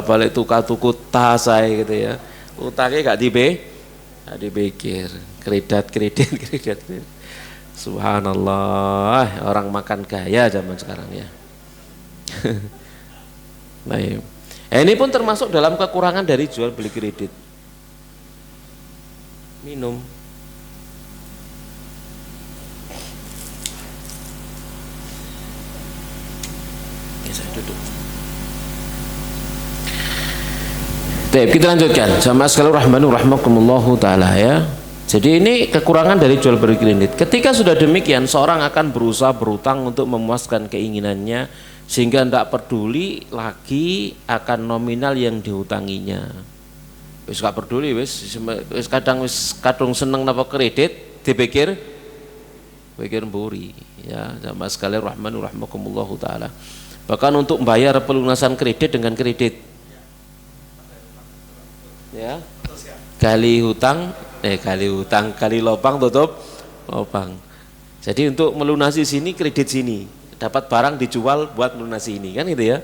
A: balik tuku tasai gitu ya. Utangnya gak dipikir. Kredit. Subhanallah, orang makan gaya zaman sekarang ya. Nah, ini pun termasuk dalam kekurangan dari jual beli kredit. Minum. Saya duduk. Kita lanjutkan. Jamaah sekalian rahimanur-rahimakumullah taala ya. Jadi ini kekurangan dari jual beli kredit. Ketika sudah demikian, seorang akan berusaha berutang untuk memuaskan keinginannya sehingga tidak peduli lagi akan nominal yang dihutanginya. Wis gak peduli wis kadung seneng napa kredit dipikir mburi ya. Jamaah sekalian rahimanur-rahimakumullah taala. Bahkan untuk membayar pelunasan kredit dengan kredit ya, kali lopang tutup lopang. Jadi untuk melunasi sini kredit sini, dapat barang dijual buat melunasi ini kan gitu ya.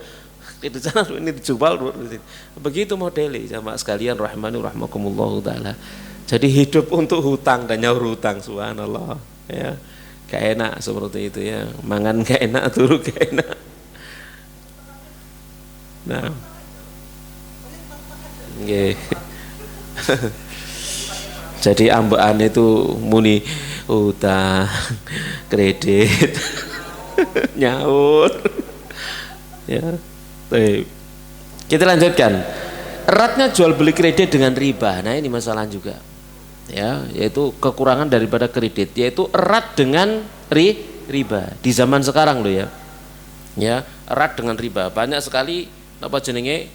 A: Kredit sana ini dijual begitu modelnya. Jamaah sekalian rahimanur-rahimakumullah taala. Jadi hidup untuk hutang dan nyaur hutang, subhanallah ya. Gak enak seperti itu ya. Mangan gak enak, turu gak enak. Nah, nggih. Jadi ambaan itu muni utang, kredit, nyaur. Ya. Baik. Kita lanjutkan. Eratnya jual beli kredit dengan riba. Nah, ini masalah juga. Ya, yaitu kekurangan daripada kredit, yaitu erat dengan riba di zaman sekarang loh ya. Ya, erat dengan riba. Banyak sekali apa jenenge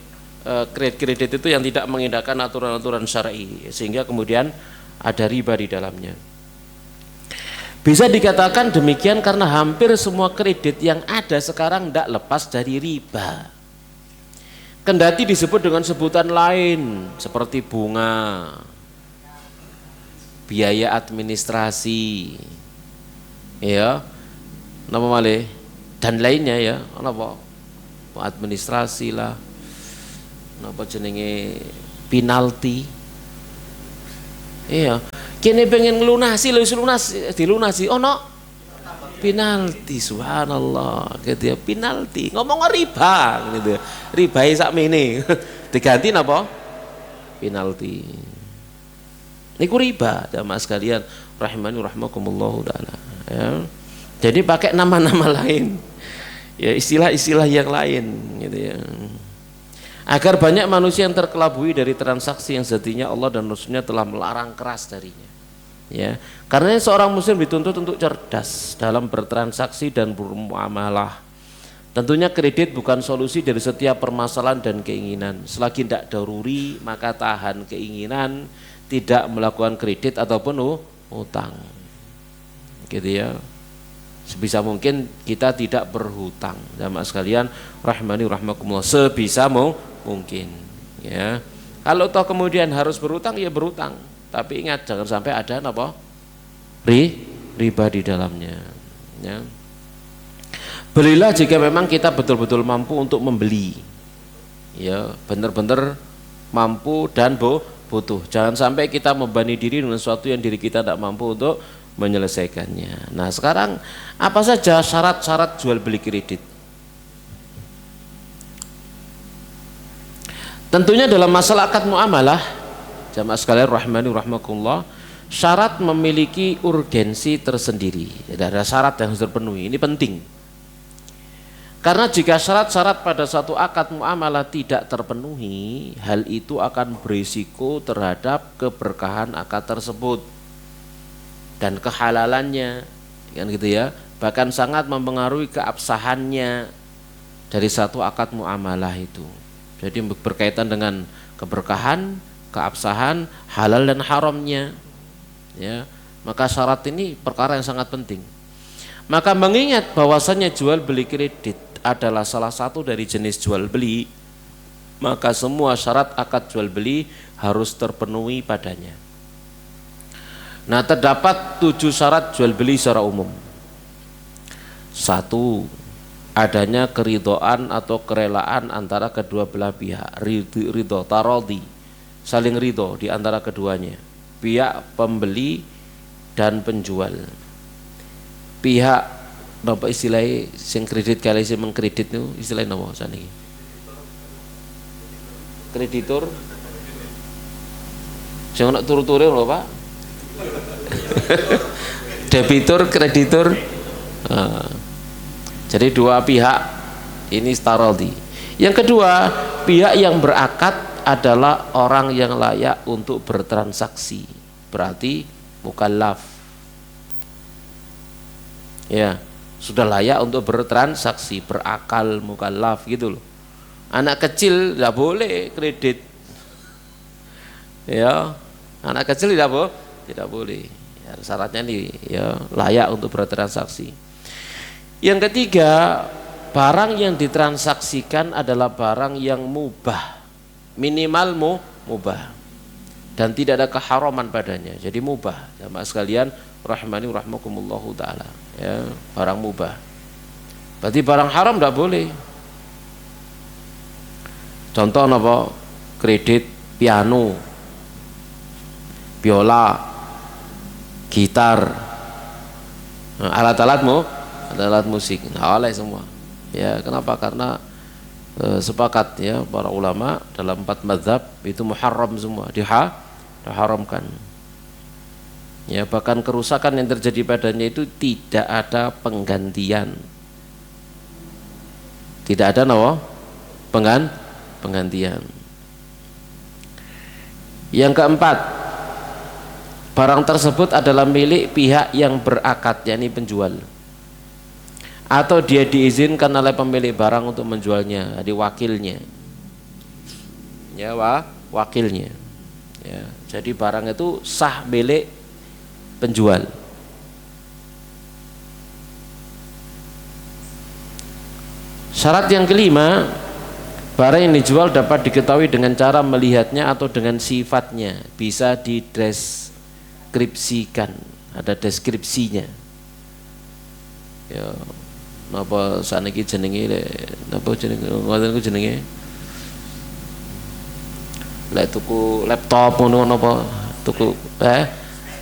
A: kredit itu yang tidak mengindahkan aturan-aturan syar'i sehingga kemudian ada riba di dalamnya. Bisa dikatakan demikian karena hampir semua kredit yang ada sekarang tidak lepas dari riba. Kendati disebut dengan sebutan lain seperti bunga, biaya administrasi, ya, nama malih dan lainnya ya, apa administrasi lah, apa jenenge penalti, iya, kini pengen ngelunasi, dilunasi, oh no. Penalti, subhanallah gitu ya, penalti ngomong riba gitu ya, riba sakmene diganti napa penalti niku riba. Jamaah sekalian rahimani rahimakumullah taala ya. Jadi pakai nama-nama lain ya, istilah-istilah yang lain gitu ya, agar banyak manusia yang terkelabui dari transaksi yang sejatinya Allah dan Rasulnya telah melarang keras darinya ya. Karena seorang muslim dituntut untuk cerdas dalam bertransaksi dan bermuamalah. Tentunya kredit bukan solusi dari setiap permasalahan dan keinginan. Selagi tidak daruri maka tahan keinginan tidak melakukan kredit ataupun utang gitu ya. Sebisa mungkin kita tidak berhutang. Jamaah sekalian rahimani rahimakumullah, sebisa mungkin ya. Kalau toh kemudian harus berhutang ya berhutang, tapi ingat jangan sampai ada apa riba di dalamnya ya. Belilah jika memang kita betul-betul mampu untuk membeli ya, benar-benar mampu dan butuh. Jangan sampai kita membebani diri dengan sesuatu yang diri kita tidak mampu untuk menyelesaikannya. Nah, sekarang apa saja syarat-syarat jual beli kredit? Tentunya dalam masalah akad muamalah, jamaah sekalian rahimani rahimakumullah, syarat memiliki urgensi tersendiri. Jadi ada syarat yang harus terpenuhi. Ini penting. Karena jika syarat-syarat pada satu akad muamalah tidak terpenuhi, hal itu akan berisiko terhadap keberkahan akad tersebut dan kehalalannya, kan gitu ya. Bahkan sangat mempengaruhi keabsahannya dari satu akad muamalah itu. Jadi berkaitan dengan keberkahan, keabsahan, halal dan haramnya. Ya, maka syarat ini perkara yang sangat penting. Maka mengingat bahwasannya jual beli kredit adalah salah satu dari jenis jual beli, maka semua syarat akad jual beli harus terpenuhi padanya. Nah, terdapat 7 syarat jual beli secara umum. 1, adanya keridhaan atau kerelaan antara kedua belah pihak. Ridho, tarodi, saling ridho di antara keduanya, pihak pembeli dan penjual. Pihak napa istilahnya sing kredit kali sing mengkredit itu istilahnya napa saniki? Kreditur. Sing ana turu-ture lho, Pak. Debitur, kreditur. Jadi dua pihak ini starodi. Yang kedua, pihak yang berakad adalah orang yang layak untuk bertransaksi, berarti mukallaf. Ya, sudah layak untuk bertransaksi, berakal, mukallaf gitu loh. Anak kecil tidak boleh kredit. Ya, anak kecil tidak boleh. Ya, syaratnya nih ya layak untuk bertransaksi. Yang ketiga, barang yang ditransaksikan adalah barang yang mubah, minimal mubah, dan tidak ada keharaman padanya. Jadi mubah, jamaah sekalian rahmani rahmakumullahu taala. Ya, barang mubah. Berarti barang haram tidak boleh. Contoh apa? Kredit piano, biola, gitar, alat musik, nah, oleh semua. Ya, kenapa? Karena sepakat ya para ulama dalam 4 mazhab itu muharram semua, diharamkan. Ya, bahkan kerusakan yang terjadi padanya itu tidak ada penggantian. Tidak ada penggantian. Yang keempat, barang tersebut adalah milik pihak yang berakad, yakni penjual, atau dia diizinkan oleh pemilik barang untuk menjualnya, jadi wakilnya. Ya, wakilnya. Ya, jadi barang itu sah milik penjual. Syarat yang kelima, barang yang dijual dapat diketahui dengan cara melihatnya atau dengan sifatnya, bisa dideskripsikan, ada deskripsinya. Ya, napa saniki jenenge napa jenenge ngoten ku jenenge? Lek tuku laptop ngono napa tuku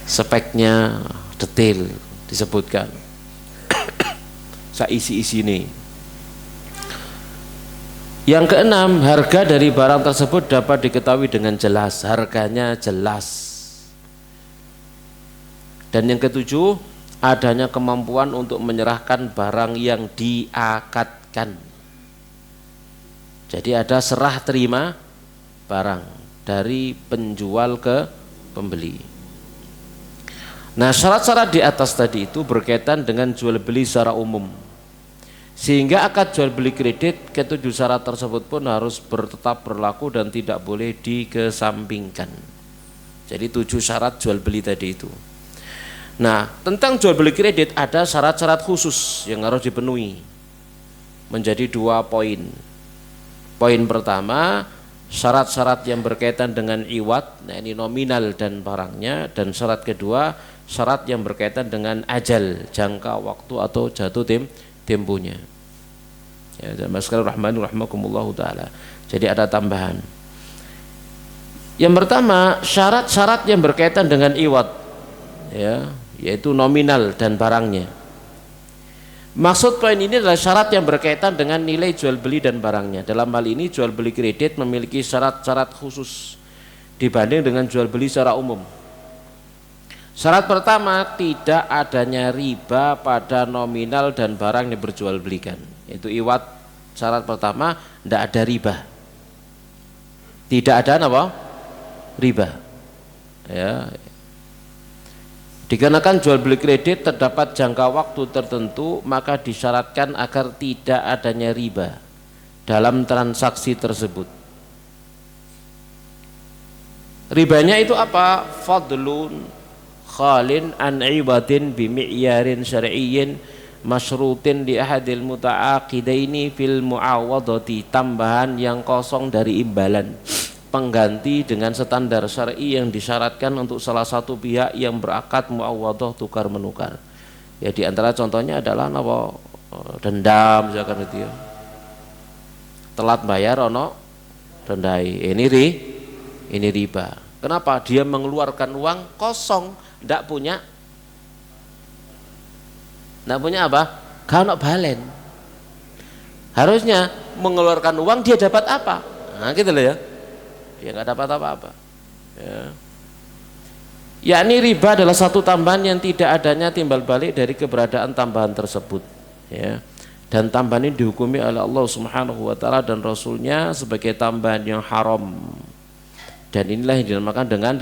A: speknya detail disebutkan. Saisi-isine. Yang keenam, harga dari barang tersebut dapat diketahui dengan jelas, harganya jelas. Dan yang ketujuh, adanya kemampuan untuk menyerahkan barang yang diakadkan. Jadi ada serah terima barang dari penjual ke pembeli. Nah, syarat-syarat di atas tadi itu berkaitan dengan jual beli secara umum. Sehingga akad jual beli kredit, ketujuh syarat tersebut pun harus tetap berlaku dan tidak boleh dikesampingkan. Jadi 7 syarat jual beli tadi itu. Nah, tentang jual beli kredit ada syarat-syarat khusus yang harus dipenuhi, menjadi 2 poin. Poin pertama, syarat-syarat yang berkaitan dengan iwat, nah ini nominal dan barangnya. Dan syarat kedua, syarat yang berkaitan dengan ajal, jangka waktu atau jatuh temponya. Ya, jamaah sekalian rahmani rahmakumullahu taala. Jadi ada tambahan. Yang pertama, syarat-syarat yang berkaitan dengan iwat, ya, yaitu nominal dan barangnya. Maksud poin ini adalah syarat yang berkaitan dengan nilai jual beli dan barangnya. Dalam hal ini jual beli kredit memiliki syarat-syarat khusus dibanding dengan jual beli secara umum. Syarat pertama, tidak adanya riba pada nominal dan barang yang berjual belikan. Itu iwat, syarat pertama, tidak ada riba. Tidak ada apa? Riba. Ya. Dikarenakan jual beli kredit terdapat jangka waktu tertentu, maka disyaratkan agar tidak adanya riba dalam transaksi tersebut. Ribanya itu apa? Fadlun khalin an ibadin bimi'yarin syar'iyyin masyrutin li ahadil muta'aqidaini fil mu'awadati, tambahan yang kosong dari imbalan pengganti dengan standar syar'i yang disyaratkan untuk salah satu pihak yang berakad muawadhah tukar menukar. Ya di antara contohnya adalah apa? Dendam misalkan itu ya. Telat bayar ono dendai. Ini riba. Kenapa? Dia mengeluarkan uang kosong, tidak punya apa? Kalau balen. Harusnya mengeluarkan uang dia dapat apa? Nah gitu loh ya. Dia nggak dapat apa-apa. Ya. Yakni riba adalah satu tambahan yang tidak adanya timbal balik dari keberadaan tambahan tersebut. Ya. Dan tambahan ini dihukumi oleh Allah Subhanahu wa taala dan Rasulnya sebagai tambahan yang haram. Dan inilah yang dinamakan dengan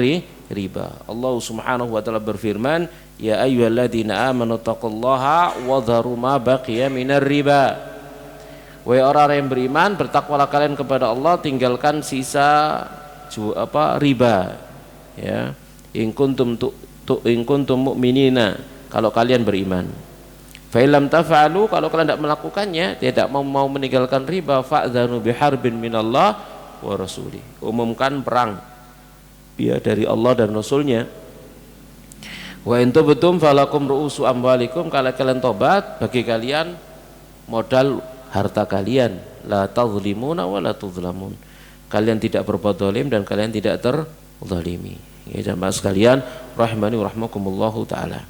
A: riba. Allah Subhanahu wa taala berfirman, "Ya ayyuhalladzina amanu taqullaha wa dharu ma baqiya minar riba." Wahai orang yang beriman, bertakwalah kalian kepada Allah, tinggalkan sisa riba. Ya. In kuntum mu'minina, kalau kalian beriman. Fa illam taf'alu, kalau kalian tidak melakukannya, tidak mau meninggalkan riba, fa'dzanu biharbin minallah wa rasulih. Umumkan perang ya dari Allah dan Rasulnya. Wa in tubtum falakum ru'usu amwalikum, kalau kalian tobat bagi kalian modal harta kalian, la tadzlimuna wa la tudzlamun. Kalian tidak berbuat zalim dan kalian tidak terzalimi. Ya jamaah sekalian rahimani wa rahmakumullahu taala.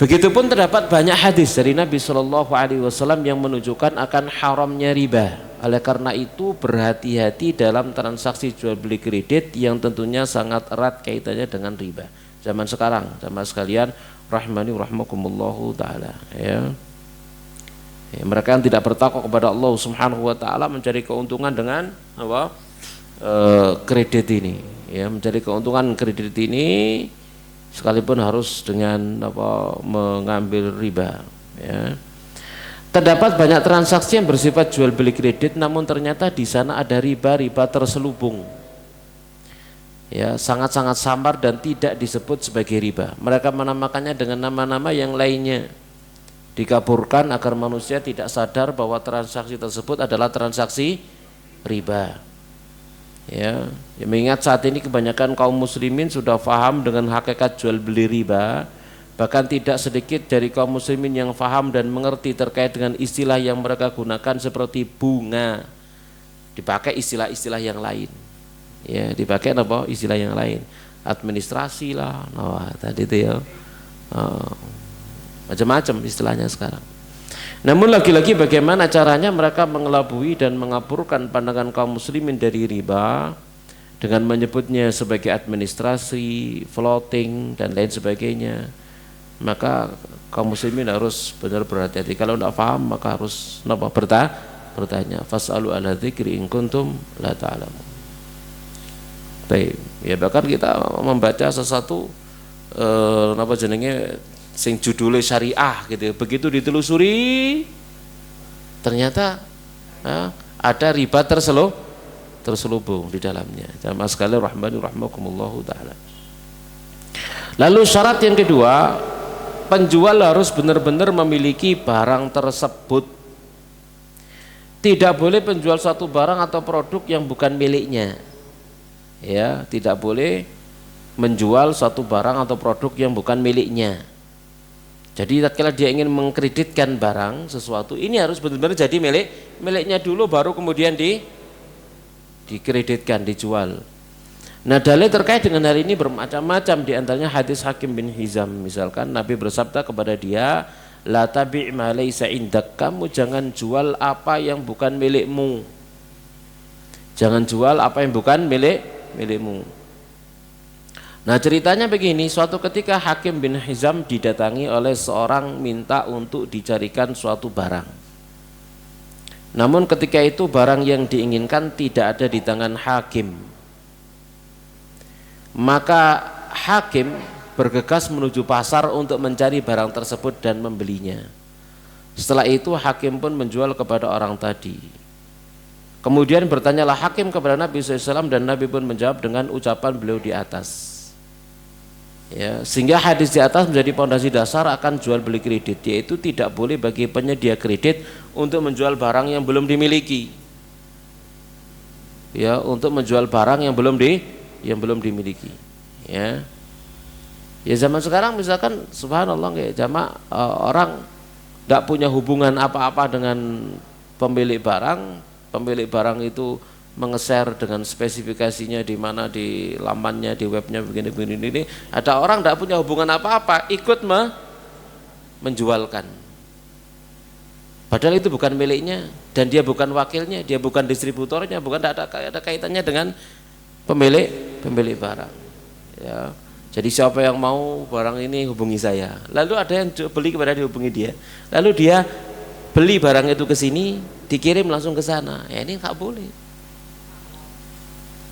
A: Begitupun terdapat banyak hadis dari Nabi Shallallahu Alaihi Wasallam yang menunjukkan akan haramnya riba. Oleh karena itu berhati-hati dalam transaksi jual beli kredit yang tentunya sangat erat kaitannya dengan riba. Zaman sekarang, jamaah sekalian rahimani wa rahmakumullahu taala. Ya. Mereka yang tidak bertakwa kepada Allah Subhanahu wa taala mencari keuntungan dengan apa? Kredit ini. Ya, mencari keuntungan kredit ini sekalipun harus dengan apa? Mengambil riba. Ya. Terdapat banyak transaksi yang bersifat jual beli kredit, namun ternyata di sana ada riba terselubung. Ya, sangat-sangat samar dan tidak disebut sebagai riba. Mereka menamakannya dengan nama-nama yang lainnya. Dikaburkan agar manusia tidak sadar bahwa transaksi tersebut adalah transaksi riba. Ya, mengingat saat ini kebanyakan kaum muslimin sudah paham dengan hakikat jual beli riba, bahkan tidak sedikit dari kaum muslimin yang paham dan mengerti terkait dengan istilah yang mereka gunakan seperti bunga, dipakai istilah-istilah yang lain. Ya, dipakai apa? Istilah yang lain, administrasi lah, tadi itu ya. Macam-macam istilahnya sekarang. Namun lagi-lagi bagaimana caranya mereka mengelabui dan mengaburkan pandangan kaum muslimin dari riba dengan menyebutnya sebagai administrasi, floating dan lain sebagainya. Maka kaum muslimin harus benar berhati-hati. Kalau tidak paham maka harus bertanya. Fas'alu ala dzikri in kuntum la ta'lamun. Baik, ya bahkan kita membaca sesuatu sing judulnya syariah gitu. Begitu ditelusuri ternyata ada riba terselubung di dalamnya. Jamaah sekalian rahmani rahmakumullahu taala. Lalu syarat yang kedua, penjual harus benar-benar memiliki barang tersebut. Tidak boleh penjual satu barang atau produk yang bukan miliknya. Ya, tidak boleh menjual satu barang atau produk yang bukan miliknya. Jadi tatkala dia ingin mengkreditkan barang sesuatu, ini harus benar-benar jadi miliknya dulu, baru kemudian dikreditkan, dijual. Nah, dalil terkait dengan hal ini bermacam-macam, di antaranya hadis Hakim bin Hizam. Misalkan Nabi bersabda kepada dia, la tabi' ma laysa indak, kamu jangan jual apa yang bukan milikmu. Jangan jual apa yang bukan milikmu. Nah, ceritanya begini, suatu ketika Hakim bin Hizam didatangi oleh seorang minta untuk dicarikan suatu barang. Namun ketika itu barang yang diinginkan tidak ada di tangan Hakim. Maka Hakim bergegas menuju pasar untuk mencari barang tersebut dan membelinya. Setelah itu Hakim pun menjual kepada orang tadi. Kemudian bertanyalah Hakim kepada Nabi SAW dan Nabi pun menjawab dengan ucapan beliau di atas. Ya, sehingga hadis di atas menjadi pondasi dasar akan jual beli kredit, yaitu tidak boleh bagi penyedia kredit untuk menjual barang yang belum dimiliki. ya untuk menjual barang yang belum dimiliki. Ya. Ya zaman sekarang misalkan subhanallah kayak jamaah orang tidak punya hubungan apa-apa dengan pemilik barang itu menge-share dengan spesifikasinya di mana di lamannya, di webnya begini ini. Ada orang tidak punya hubungan apa-apa ikut menjualkan. Padahal itu bukan miliknya dan dia bukan wakilnya, dia bukan distributornya, tidak ada kaitannya dengan pemilik barang. Ya. Jadi siapa yang mau barang ini hubungi saya. Lalu ada yang beli kepada dihubungi dia. Lalu dia beli barang itu ke sini, dikirim langsung ke sana. Ya ini nggak boleh.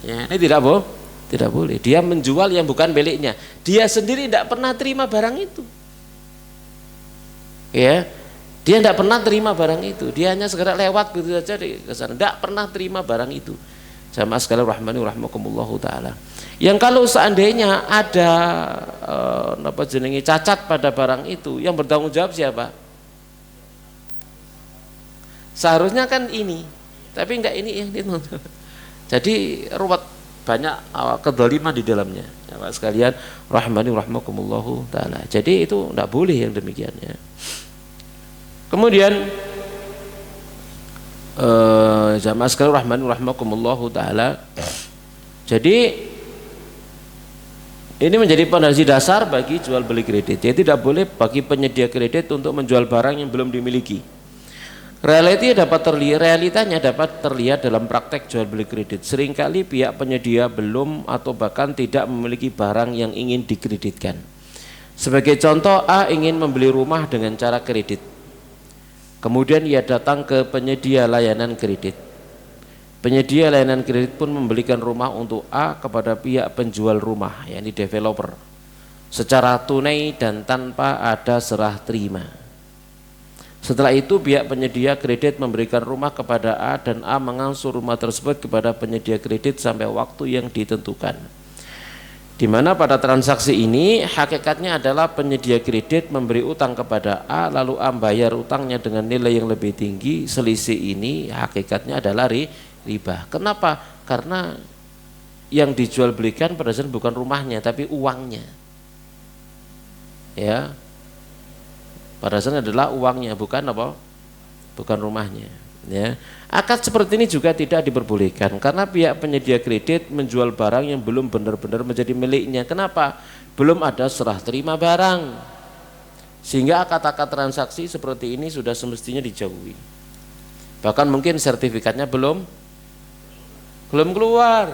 A: Ya ini tidak boleh. Dia menjual yang bukan miliknya. Dia sendiri tidak pernah terima barang itu. Ya, dia tidak pernah terima barang itu. Dia hanya sekedar lewat begitu saja ke sana. Tidak pernah terima barang itu. Jamaah sekalian rahmani rahmakumullah taala. Yang kalau seandainya ada cacat pada barang itu, yang bertanggung jawab siapa? Seharusnya kan ini, tapi enggak ini yang itu. Jadi ruwet, banyak kedzaliman di dalamnya. Jamaah sekalian rahmani rahmakumullah taala. Jadi itu enggak boleh yang demikian ya. Kemudian jamaah sekalian rahmani rahmakumullah taala. Jadi ini menjadi fondasi dasar bagi jual beli kredit. Jadi tidak boleh bagi penyedia kredit untuk menjual barang yang belum dimiliki. Realitanya dapat terlihat dalam praktek jual beli kredit. Seringkali pihak penyedia belum atau bahkan tidak memiliki barang yang ingin dikreditkan. Sebagai contoh, A ingin membeli rumah dengan cara kredit. Kemudian ia datang ke penyedia layanan kredit. Penyedia layanan kredit pun membelikan rumah untuk A kepada pihak penjual rumah, yakni developer, secara tunai dan tanpa ada serah terima. Setelah itu pihak penyedia kredit memberikan rumah kepada A dan A mengangsur rumah tersebut kepada penyedia kredit sampai waktu yang ditentukan. Di mana pada transaksi ini hakikatnya adalah penyedia kredit memberi utang kepada A, lalu A membayar utangnya dengan nilai yang lebih tinggi. Selisih ini hakikatnya adalah riba. Kenapa? Karena yang dijual belikan pada dasarnya bukan rumahnya tapi uangnya. Ya. Pada dasarnya adalah uangnya, bukan apa? Bukan rumahnya. Ya. Akad seperti ini juga tidak diperbolehkan karena pihak penyedia kredit menjual barang yang belum benar-benar menjadi miliknya. Kenapa? Belum ada serah terima barang. Sehingga akad-akad transaksi seperti ini sudah semestinya dijauhi. Bahkan mungkin sertifikatnya belum keluar,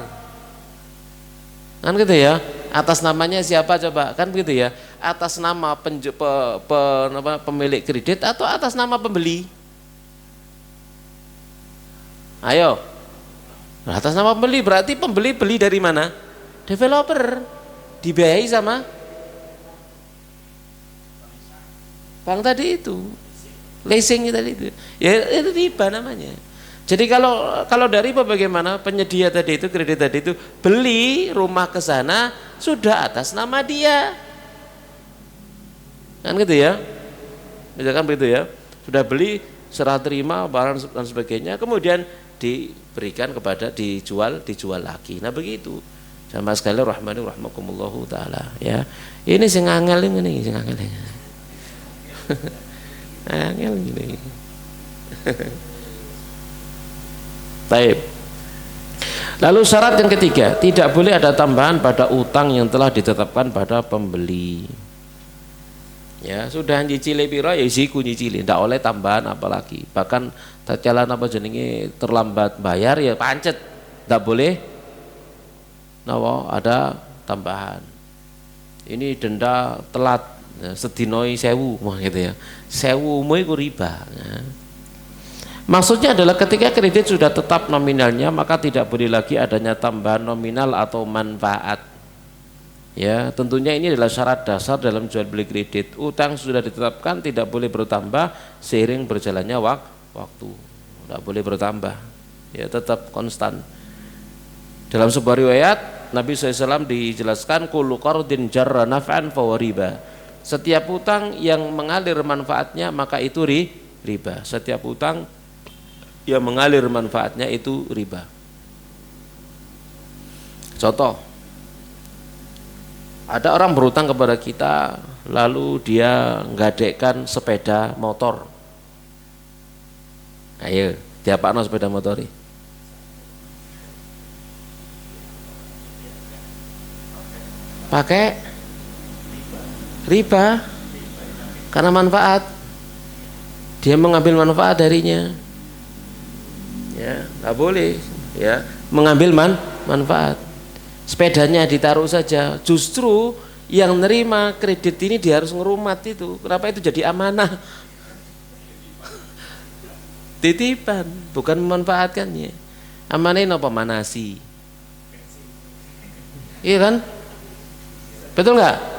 A: kan gitu ya. Atas namanya siapa coba, kan gitu ya. Atas nama pemilik kredit atau atas nama pembeli? Ayo, atas nama pembeli, berarti pembeli beli dari mana? Developer, dibiayai sama bank tadi itu, leasing tadi itu, ya itu riba namanya. Jadi kalau dari bagaimana penyedia tadi itu, kredit tadi itu beli rumah ke sana sudah atas nama dia, kan gitu ya, misalkan begitu ya, sudah beli serah terima barang dan sebagainya, kemudian diberikan kepada dijual lagi. Nah begitu. Sama sekali rahmani rahmakumullahu taala ya. Ini sing angel ini sing angel. Angel ini. Baik. Lalu syarat yang ketiga, tidak boleh ada tambahan pada utang yang telah ditetapkan pada pembeli. Ya, sudah nyicili piro ya isiku nyicili, ndak oleh tambahan apalagi. Bahkan tacalan apa jenenge terlambat bayar ya pancet. Ndak boleh ada tambahan. Ini denda telat ya, sedinoi 1000 gitu ya. 1000 iku riba. Ya. Maksudnya adalah ketika kredit sudah tetap nominalnya maka tidak boleh lagi adanya tambahan nominal atau manfaat. Ya, tentunya ini adalah syarat dasar dalam jual beli kredit. Utang sudah ditetapkan tidak boleh bertambah seiring berjalannya waktu. Tidak boleh bertambah. Ya, tetap konstan. Dalam sebuah riwayat Nabi SAW dijelaskan kullu qardin jarra naf'an fahuwa riba. Setiap utang yang mengalir manfaatnya maka itu riba. Setiap utang yang mengalir manfaatnya itu riba. Contoh, ada orang berutang kepada kita, lalu dia nggadekkan sepeda motor. Ayo, diapakno sepeda motor ini? Pakai riba karena manfaat. Dia mengambil manfaat darinya. Ya, nggak boleh ya mengambil manfaat. Sepedanya ditaruh saja. Justru yang nerima kredit ini dia harus ngerumat itu. Kenapa itu jadi amanah? Titipan, bukan memanfaatkannya. Amanah apa manasi? Iya kan? Betul nggak?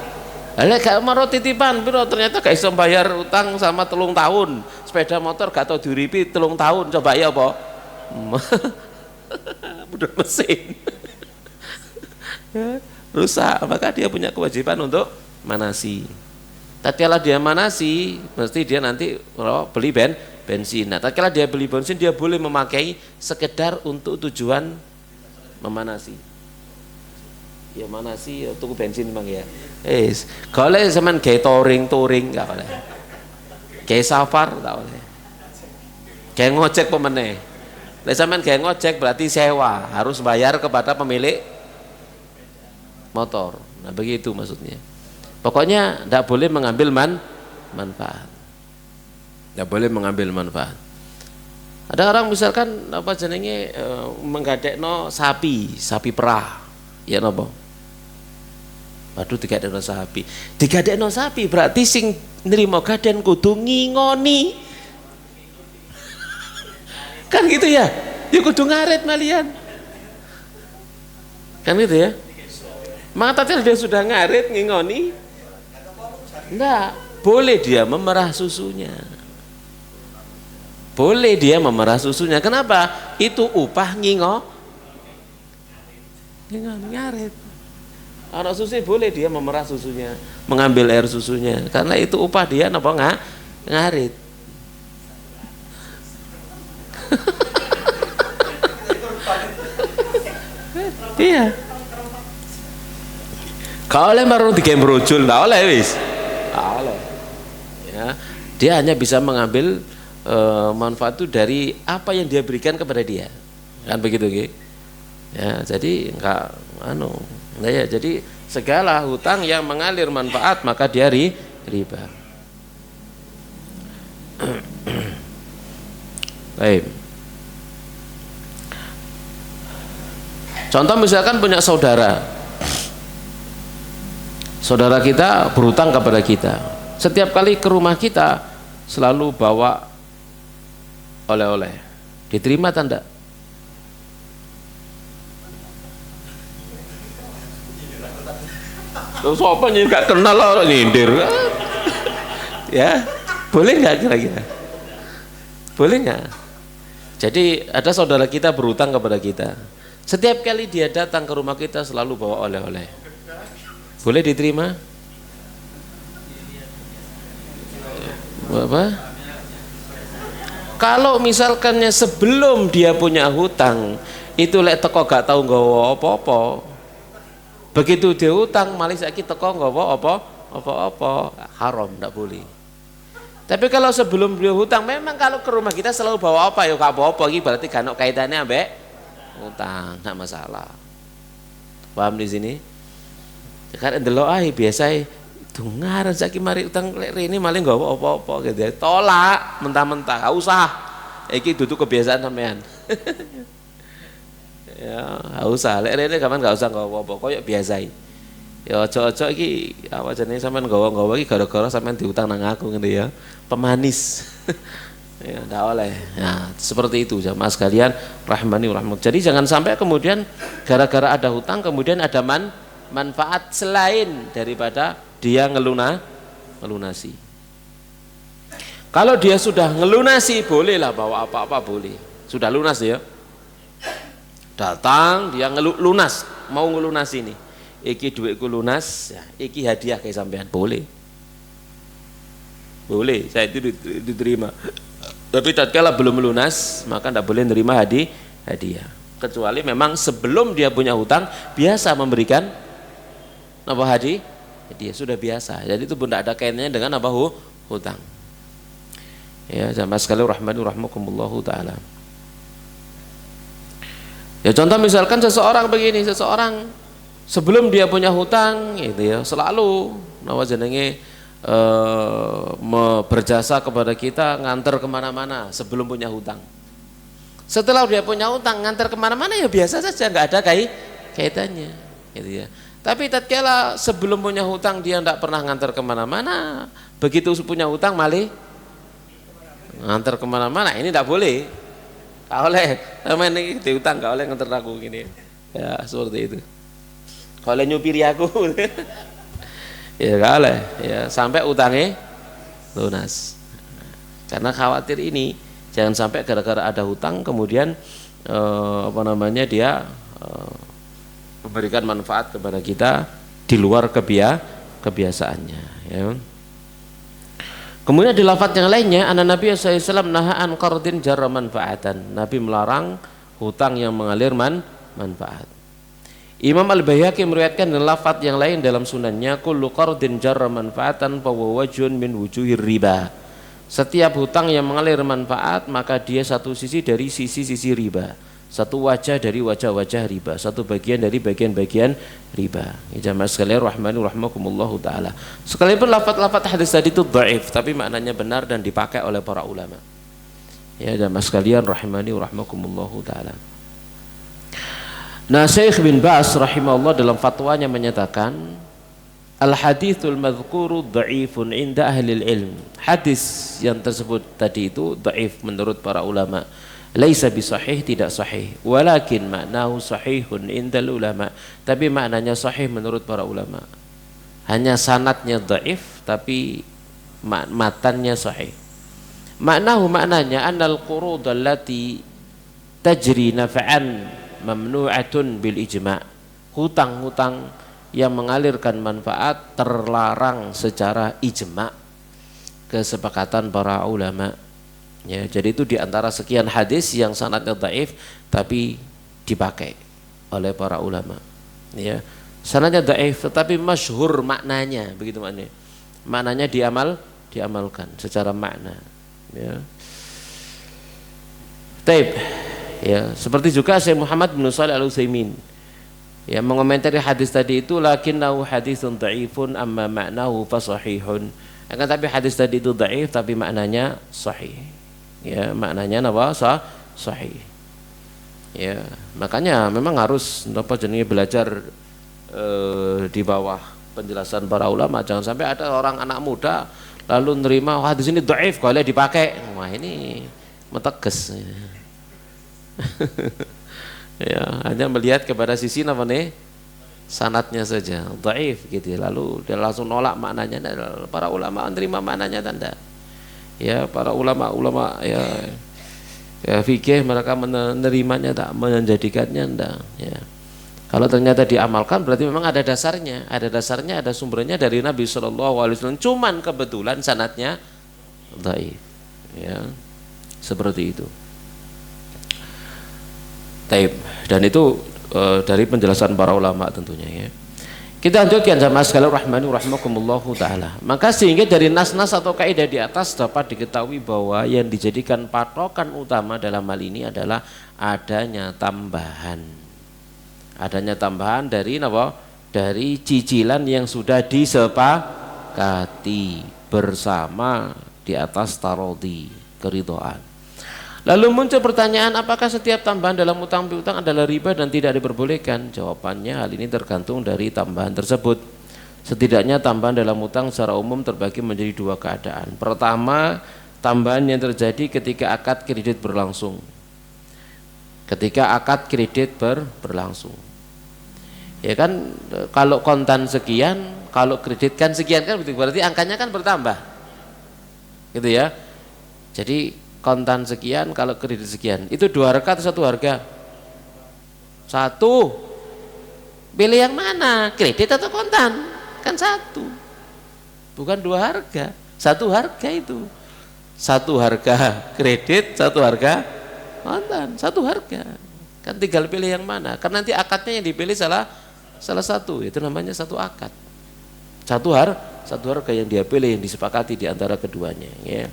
A: Lek gak mau titipan, biro ternyata gak iso bayar utang sama 3 tahun. Sepeda motor gak tau diuripi 3 tahun. Coba ya apa? Udah mesin. Rusak, maka dia punya kewajiban untuk manasi. Tatkala dia manasi, mesti dia nanti beli bensin. Nah, tatkala dia beli bensin, dia boleh memakai sekedar untuk tujuan memanasi. Ya manasi, ya tuku bensin memang ya. Kalau zaman kayak touring nggak boleh. Kayak safar nggak boleh. Kayak ngojek pemenang. Lek zaman kayak ngojek berarti sewa, harus bayar kepada pemilik motor. Nah begitu maksudnya. Pokoknya tidak boleh mengambil manfaat. Tidak boleh mengambil manfaat. Ada orang misalkan apa jenenge menggadekno sapi perah. Ya napa? Waduh digadekno sapi. Digadekno sapi berarti sing nrimo gaden kudu ngingoni. Kan gitu ya? Ya kudu ngarit malian. Kan gitu ya? Maka tadi dia sudah ngarit ngingoni. Enggak, boleh dia memerah susunya. Boleh dia memerah susunya. Kenapa? Itu upah ngarit. Anak susu boleh dia memerah susunya, mengambil air susunya, karena itu upah dia napa ngarit. Iya. Kalau oleh baru dikem brojul, nggak oleh wis. Oleh. Ya, dia hanya bisa mengambil manfaat itu dari apa yang dia berikan kepada dia, kan begitu, gitu. Ya, jadi enggak nah ya, jadi segala hutang yang mengalir manfaat maka dia riba. Baik. Contoh misalkan punya saudara kita berhutang kepada kita. Setiap kali ke rumah kita selalu bawa oleh-oleh. Diterima tanda? Terus apa nih gak kenal orang nyindir? Ya, boleh nggak kira-kira? Boleh nggak? Jadi ada saudara kita berhutang kepada kita. Setiap kali dia datang ke rumah kita selalu bawa oleh-oleh. Boleh diterima? Apa? Kalau misalkannya sebelum dia punya hutang itu lek teko gak tahu nggawa apa-apa. Begitu dia hutang malah saiki teko nggawa apa-apa, haram, ndak boleh. Tapi kalau sebelum beliau hutang, memang kalau ke rumah kita selalu bawa apa ya gak apa-apa, iki berarti gak ono kaitannya ambek hutang, enggak masalah. Paham di sini? Karena ndelok ae biasa dengar saiki mari utang lek rene malah nggawa apa-apa gitu. Tolak mentah-mentah, gak usah. Iki dudu kebiasaan sampean. Ya, gak usah. Lek rene gaman gak usah nggawa apa-apa, koyo biasa iki. Ya aja-aja iki apa jenenge sampean nggawa-nggawa iki gara-gara sampean diutang nang aku ngene ya. Pemanis. Ya ndak oleh. Nah, seperti itu jamaah sekalian rahmani rahmat. Jadi jangan sampai kemudian gara-gara ada hutang kemudian ada manfaat selain daripada dia ngelunasi. Kalau dia sudah ngelunasi bolehlah bawa apa-apa boleh. Sudah lunas ya. Datang dia lunas, mau ngelunasi nih. Iki duitku lunas, ya, iki hadiah kayak sampean boleh. Boleh, saya itu diterima. Tapi tatkala belum lunas, maka tidak boleh menerima hadiah. Kecuali memang sebelum dia punya hutang biasa memberikan apa dia sudah biasa. Jadi itu pun tidak ada kaitannya dengan apa hutang. Ya, jamaah sekalian rahmani rahmakumullahu taala. Ya contoh misalkan seseorang begini, seseorang sebelum dia punya hutang gitu ya, selalu nawa jenenge berjasa kepada kita nganter kemana-mana sebelum punya hutang. Setelah dia punya hutang nganter kemana-mana ya biasa saja, nggak ada kaitannya gitu ya. Tapi tatkala sebelum punya hutang dia tidak pernah nganter kemana-mana, begitu punya hutang malah nganter kemana-mana, ini tidak boleh. Gak oleh, namanya ini diutang gak oleh nganter aku gini. Ya seperti itu. Gak oleh nyupiri aku. Ya gak oleh, ya sampai utangnya lunas. Karena khawatir ini jangan sampai gara-gara ada hutang kemudian dia memberikan manfaat kepada kita di luar kebiasaannya. Ya. Kemudian di lafadz yang lainnya, Nabi SAW nahaan qardin jarra manfaatan. Nabi melarang hutang yang mengalir manfaat. Imam Al-Baihaqi meriwayatkan dalam lafadz yang lain dalam sunannya, kullu qardin jarra manfaatan fa wajhun min wujuhir riba. Setiap hutang yang mengalir manfaat maka dia satu sisi dari sisi-sisi riba. Satu wajah dari wajah-wajah riba, satu bagian dari bagian-bagian riba. Jamaah sekalian rahmani rahmakumullahu taala. Sekalipun lafaz-lafaz hadis tadi itu dhaif, tapi maknanya benar dan dipakai oleh para ulama. Ya jamaah sekalian rahmani rahmakumullahu taala. Nah, Syekh bin Baz rahimahullah dalam fatwanya menyatakan al-hadithul madhkuru dhaifun inda ahli ilm. Hadis yang tersebut tadi itu dhaif menurut para ulama. Laisa bisahih, tidak sahih, walakin maknahu sahihun indal ulama, tapi maknanya sahih menurut para ulama. Hanya sanadnya dhaif tapi matannya sahih. Maknahu maknanya annal qurud allati tajri naf'an mamnu'atun bil ijma'. Hutang-hutang yang mengalirkan manfaat terlarang secara ijma', kesepakatan para ulama. Ya, jadi itu diantara sekian hadis yang sanadnya dhaif tapi dipakai oleh para ulama. Ya, sanadnya dhaif tetapi masyhur maknanya, begitu maknanya. Maknanya diamalkan secara makna. Ya. Taib. Ya, seperti juga Syekh Muhammad bin Shalih Al-Utsaimin ya mengomentari hadis tadi itu, lakinnahu haditsun dhaifun amma ma'nahu fasahihun. Akan tapi hadis tadi itu dhaif tapi maknanya sahih. Ya, maknanya apa? Sahih. Ya, makanya memang harus belajar di bawah penjelasan para ulama. Jangan sampai ada orang anak muda lalu nerima hadis ini dhaif kalau dipakai. Wah, ini meteges. Ya, hanya melihat kepada sisi apa nih? Sanadnya saja, dhaif gitu. Lalu dia langsung nolak maknanya. Para ulama nerima maknanya tanda. Ya, para ulama ya fikih mereka menerimanya, tak menjadikannya enggak ya. Kalau ternyata diamalkan berarti memang ada dasarnya, ada sumbernya dari Nabi SAW. Cuman kebetulan sanadnya dhaif ya, seperti itu. Taib. Dan itu dari penjelasan para ulama tentunya ya. Kita lanjutkan jamaah sekalian rahmani rahmakumullahu taala. Maka sehingga dari nas-nas atau kaidah di atas dapat diketahui bahwa yang dijadikan patokan utama dalam hal ini adalah adanya tambahan. Adanya tambahan dari apa? Dari cicilan yang sudah disepakati bersama di atas tarodhi, keridhaan. Lalu muncul pertanyaan, apakah setiap tambahan dalam utang piutang adalah riba dan tidak diperbolehkan? Jawabannya, hal ini tergantung dari tambahan tersebut. Setidaknya tambahan dalam utang secara umum terbagi menjadi dua keadaan. Pertama, tambahan yang terjadi ketika akad kredit berlangsung. Ketika akad kredit berlangsung. Ya kan, kalau kontan sekian, kalau kredit kan sekian kan, berarti angkanya kan bertambah. Gitu ya. Jadi kontan sekian, kalau kredit sekian. Itu dua harga atau satu harga? Satu. Pilih yang mana? Kredit atau kontan? Kan satu. Bukan dua harga. Satu harga itu. Satu harga kredit, satu harga kontan. Satu harga. Kan tinggal pilih yang mana. Kan nanti akadnya yang dipilih salah satu, itu namanya satu akad. Satu harga yang dia pilih, yang disepakati di antara keduanya, ya.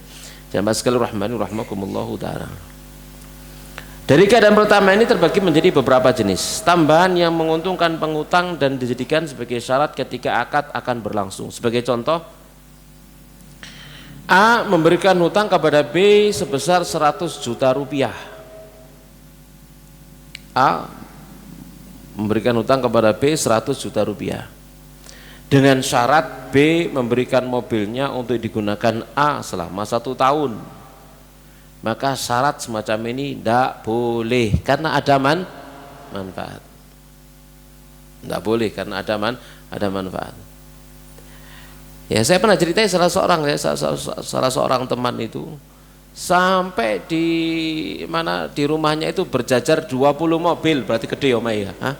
A: Jamaah sekalian rahmani rahimakumullahu taala. Dari keadaan pertama ini terbagi menjadi beberapa jenis. Tambahan yang menguntungkan pengutang dan dijadikan sebagai syarat ketika akad akan berlangsung. Sebagai contoh, A memberikan hutang kepada B sebesar 100 juta rupiah. A memberikan hutang kepada B 100 juta rupiah dengan syarat B memberikan mobilnya untuk digunakan A selama 1 tahun. Maka syarat semacam ini tidak boleh karena ada manfaat. Tidak boleh karena ada manfaat. Ya, saya pernah ceritain salah seorang teman itu sampai di rumahnya itu berjajar 20 mobil, berarti gede omai ya. Hah?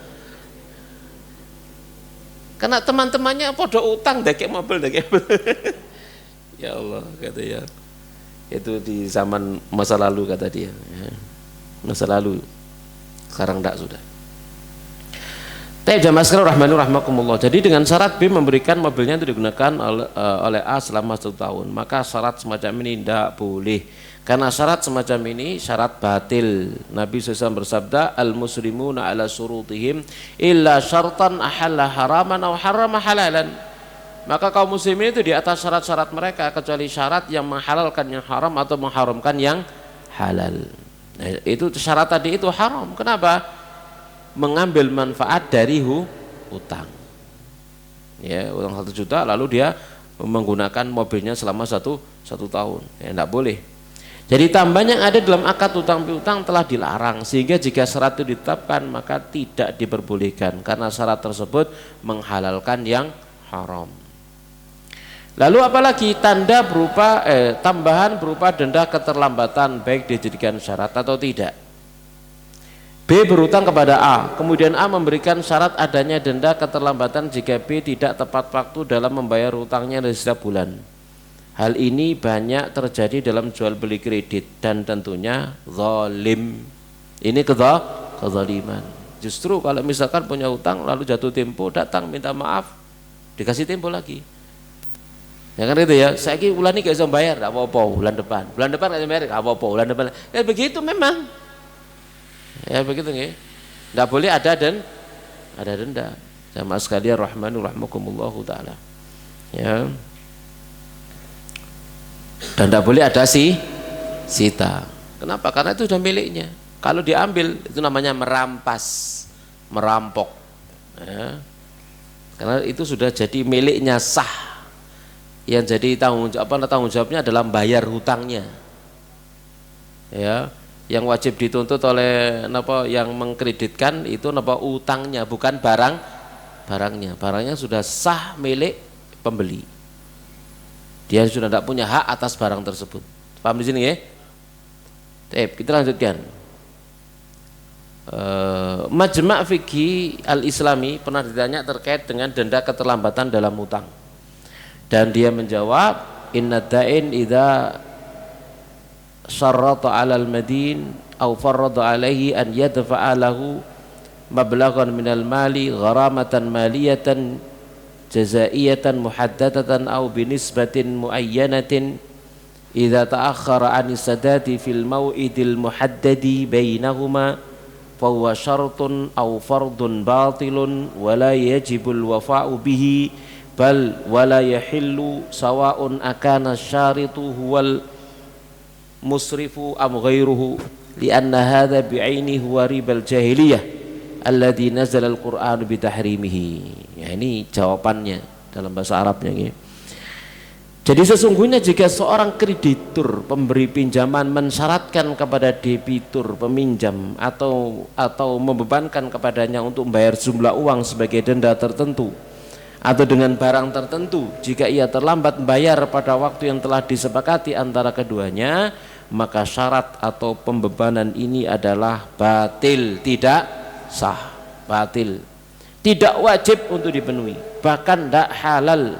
A: Karena teman-temannya podo utang dekek mobil. Ya Allah, kata ya. Itu di zaman masa lalu kata dia, ya. Masa lalu. Sekarang enggak sudah. Jamaah sekalian rahmani rahimakumullah. Jadi dengan syarat B memberikan mobilnya itu digunakan oleh A selama 1 tahun, maka syarat semacam ini tidak boleh. Karena syarat semacam ini syarat batil. Nabi SAW bersabda, al-muslimuna ala surutihim illa syartan ahalla haraman aw harrama halalan. Maka kaum muslimin itu di atas syarat-syarat mereka kecuali syarat yang menghalalkan yang haram atau mengharamkan yang halal. Nah, itu syarat tadi itu haram. Kenapa? Mengambil manfaat dari hutang, ya, utang 1 juta lalu dia menggunakan mobilnya selama satu tahun, ya, tidak boleh. Jadi tambahan yang ada dalam akad utang piutang telah dilarang, sehingga jika syarat itu ditetapkan maka tidak diperbolehkan karena syarat tersebut menghalalkan yang haram. Lalu apalagi tanda berupa tambahan berupa denda keterlambatan baik dijadikan syarat atau tidak. B berutang kepada A, kemudian A memberikan syarat adanya denda keterlambatan jika B tidak tepat waktu dalam membayar hutangnya dari setiap bulan. Hal ini banyak terjadi dalam jual beli kredit dan tentunya zalim. Ini kezaliman. Justru kalau misalkan punya hutang lalu jatuh tempo datang minta maaf, dikasih tempo lagi. Ya kan itu ya. Saya kira bulan ini gak bisa bayar, gak apa-apa, bulan depan gak bisa bayar, gak apa-apa, bulan depan. Ya begitu memang. Ya begitu nggih. Enggak boleh ada denda. Jamaah sekalian rahmani rahimakumullahu taala. Ya. Dan enggak boleh ada sita. Kenapa? Karena itu sudah miliknya. Kalau diambil itu namanya merampok. Ya. Karena itu sudah jadi miliknya sah. Yang jadi tanggung jawabnya adalah bayar hutangnya. Ya. Yang wajib dituntut oleh yang mengkreditkan itu utangnya, bukan barangnya. Barangnya sudah sah milik pembeli. Dia sudah tidak punya hak atas barang tersebut. Paham di sini ya? Kita lanjutkan. Majma' Fikih Al-Islami pernah ditanya terkait dengan denda keterlambatan dalam hutang. Dan dia menjawab, inna da'in idza syarrata 'alal madin aw farrada 'alaihi an yadfa'a lahu mablaghan minal mali gharamatan maliyatan jazaiyatan muhaddadatan aw binisbatin muayyanatin idza ta'akhkhara 'anis sadati fil maw'idil muhaddadi bainahuma fa huwa syartun aw fardun batilun wa la yajibul wafa'u bihi bal wa la yahillu sawa'un akana syaritu huwal musrifu am ghairuhu lianna hadha bi'aini huwa ribal jahiliyah alladhi nazala al-Qur'an bitahrimihi. Ya, ini jawabannya dalam bahasa Arabnya ya. Jadi sesungguhnya jika seorang kreditur pemberi pinjaman mensyaratkan kepada debitur peminjam atau membebankan kepadanya untuk membayar jumlah uang sebagai denda tertentu atau dengan barang tertentu, jika ia terlambat membayar pada waktu yang telah disepakati antara keduanya, maka syarat atau pembebanan ini adalah batil, tidak sah, batil, tidak wajib untuk dipenuhi, bahkan tidak halal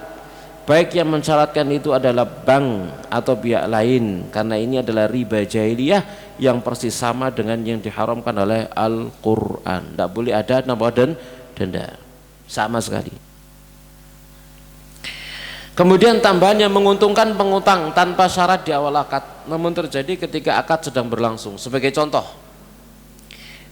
A: baik yang mensyaratkan itu adalah bank atau pihak lain, karena ini adalah riba jahiliyah yang persis sama dengan yang diharamkan oleh Al-Quran. Tidak boleh ada nama denda, sama sekali. Kemudian tambahan yang menguntungkan pengutang tanpa syarat di awal akad, namun terjadi ketika akad sedang berlangsung. Sebagai contoh,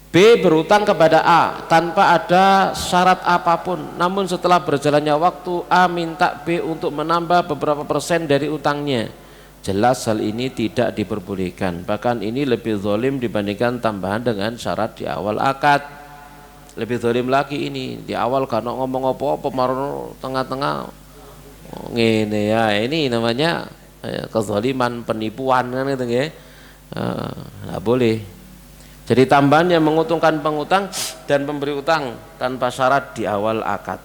A: B berutang kepada A tanpa ada syarat apapun, namun setelah berjalannya waktu A minta B untuk menambah beberapa persen dari utangnya. Jelas hal ini tidak diperbolehkan, bahkan ini lebih zalim dibandingkan tambahan dengan syarat di awal akad. Lebih zalim lagi ini, di awal karena ngomong apa-apa marono tengah-tengah ngene ya, ini namanya kezaliman, penipuan kan gitu ya. Nggak boleh. Jadi tambahan yang menguntungkan pengutang dan pemberi utang tanpa syarat di awal akad.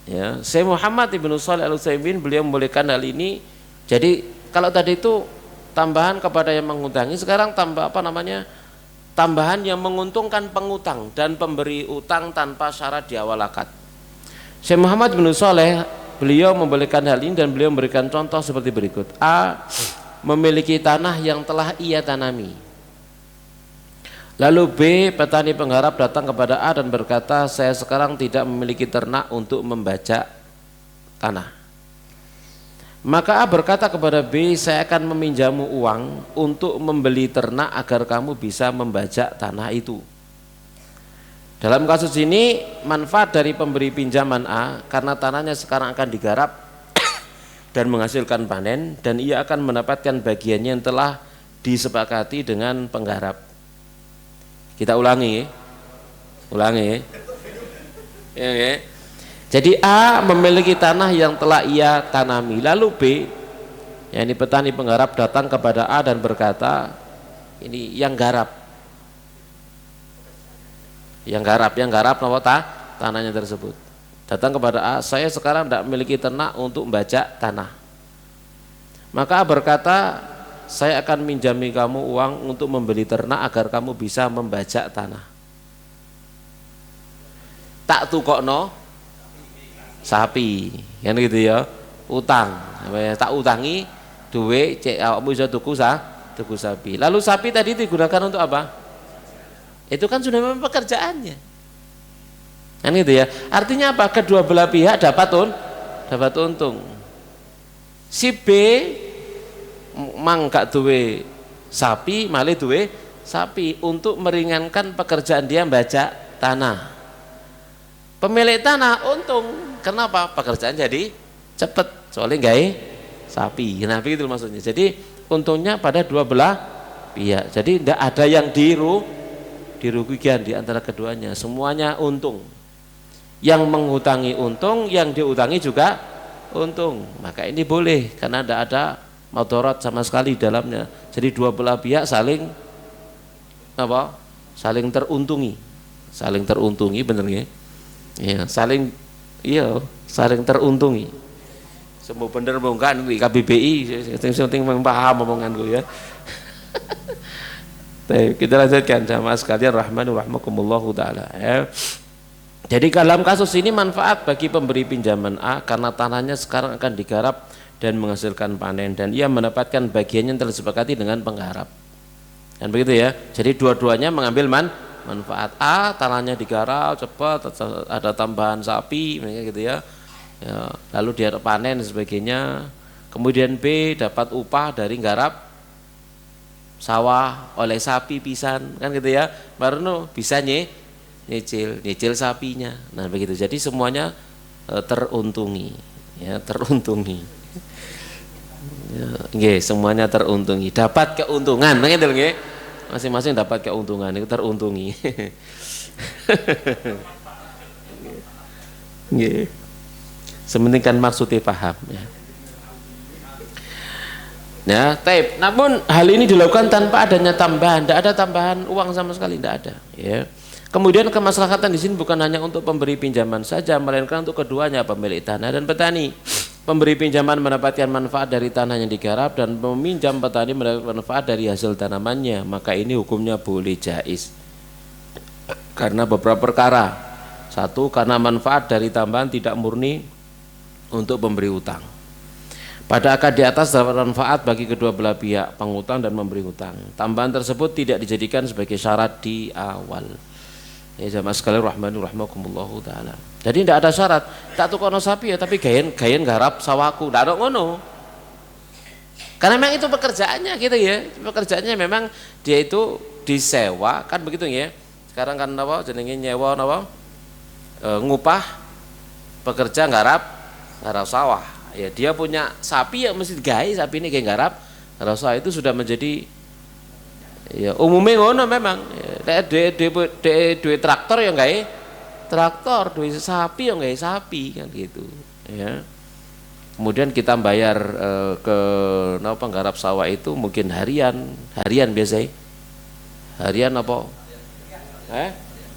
A: Ya, Syekh Muhammad Ibnu Shalih Al-Utsaimin beliau membolehkan hal ini. Jadi kalau tadi itu tambahan kepada yang mengutangi, sekarang tambah apa namanya? Tambahan yang menguntungkan pengutang dan pemberi utang tanpa syarat di awal akad. Syekh Muhammad Ibnu Shalih beliau membolehkan hal ini dan beliau memberikan contoh seperti berikut. A memiliki tanah yang telah ia tanami. Lalu B, petani penggarap, datang kepada A dan berkata, saya sekarang tidak memiliki ternak untuk membajak tanah. Maka A berkata kepada B, saya akan meminjamu uang untuk membeli ternak agar kamu bisa membajak tanah itu. Dalam kasus ini manfaat dari pemberi pinjaman A karena tanahnya sekarang akan digarap dan menghasilkan panen, dan ia akan mendapatkan bagiannya yang telah disepakati dengan penggarap. Kita ulangi ya. Jadi A memiliki tanah yang telah ia tanami, lalu B, yakni petani penggarap, datang kepada A dan berkata, ini yang garap tanahnya tersebut, datang kepada A, saya sekarang tidak memiliki ternak untuk membajak tanah. Maka A berkata, saya akan minjami kamu uang untuk membeli ternak agar kamu bisa membajak tanah. Tak tukokno sapi, kan gitu ya, utang, tak utangi duit, cek awakmu bisa tuku sapi. Lalu sapi tadi digunakan untuk apa? Itu kan sudah memang pekerjaannya, kan gitu ya. Artinya apa? Kedua belah pihak dapat untung. Si B mang gak duwe sapi, malih duwe sapi untuk meringankan pekerjaan dia membajak tanah. Pemilik tanah untung, kenapa? Pekerjaan jadi cepet, soalnya gawe sapi. Nah begitu maksudnya. Jadi untungnya pada dua belah pihak. Jadi tidak ada yang dirugikan di antara keduanya, semuanya untung. Yang mengutangi untung, yang diutangi juga untung. Maka ini boleh karena tidak ada madarat sama sekali di dalamnya. Jadi dua belah pihak saling teruntungi, bener ya? Ya, saling teruntungi. Semua bener bukan di KBBI, penting paham omongan gue ya. Kita lanjutkan sama sekalian rahmani rahmakumullahu taala ya. Jadi dalam kasus ini manfaat bagi pemberi pinjaman A karena tanahnya sekarang akan digarap dan menghasilkan panen, dan ia mendapatkan bagiannya yang telah disepakati dengan penggarap. Dan begitu ya. Jadi dua-duanya mengambil manfaat. A tanahnya digarap cepat, ada tambahan sapi gitu ya. Lalu dia panen dan sebagainya. Kemudian B dapat upah dari garap sawah oleh sapi pisan, kan gitu ya. Baru bisa nyicil sapinya. Nah begitu. Jadi semuanya teruntungi, ya, teruntungi. Ya, semuanya teruntungi, dapat keuntungan, gitu nggih. Masing-masing dapat keuntungan, itu teruntungi. Nggih. Sementing kan maksudnya paham ya. Ya, taib. Namun hal ini dilakukan tanpa adanya tambahan, tidak ada tambahan uang sama sekali, tidak ada. Ya. Kemudian kemaslahatan di sini bukan hanya untuk pemberi pinjaman saja, melainkan untuk keduanya, pemilik tanah dan petani. Pemberi pinjaman mendapatkan manfaat dari tanah yang digarap dan peminjam petani mendapatkan manfaat dari hasil tanamannya. Maka ini hukumnya boleh jaiz. Karena beberapa perkara. Satu, karena manfaat dari tambahan tidak murni untuk pemberi utang. Pada akad di atas terdapat manfaat bagi kedua belah pihak, pengutang dan memberi hutang. Tambahan tersebut tidak dijadikan sebagai syarat di awal. Ya jamaah sekalian rahimakumullah taala. Jadi tidak ada syarat. Tak tukono sapi ya tapi gayen garap sawaku. Tidak ada ngono. Karena memang itu pekerjaannya gitu ya. Pekerjaannya memang dia itu disewa kan begitu ya. Sekarang kan apa jenenge nyewa apa? Ngupah pekerja garap sawah. Ya dia punya sapi ya mesti digawe sapi ini kayak garap sawah itu sudah menjadi ya umumnya ngono memang. Duit traktor yang gawe traktor, duit sapi yang gawe sapi kan gitu ya. Kemudian kita bayar ke penggarap sawah itu mungkin harian biasanya. Harian apa?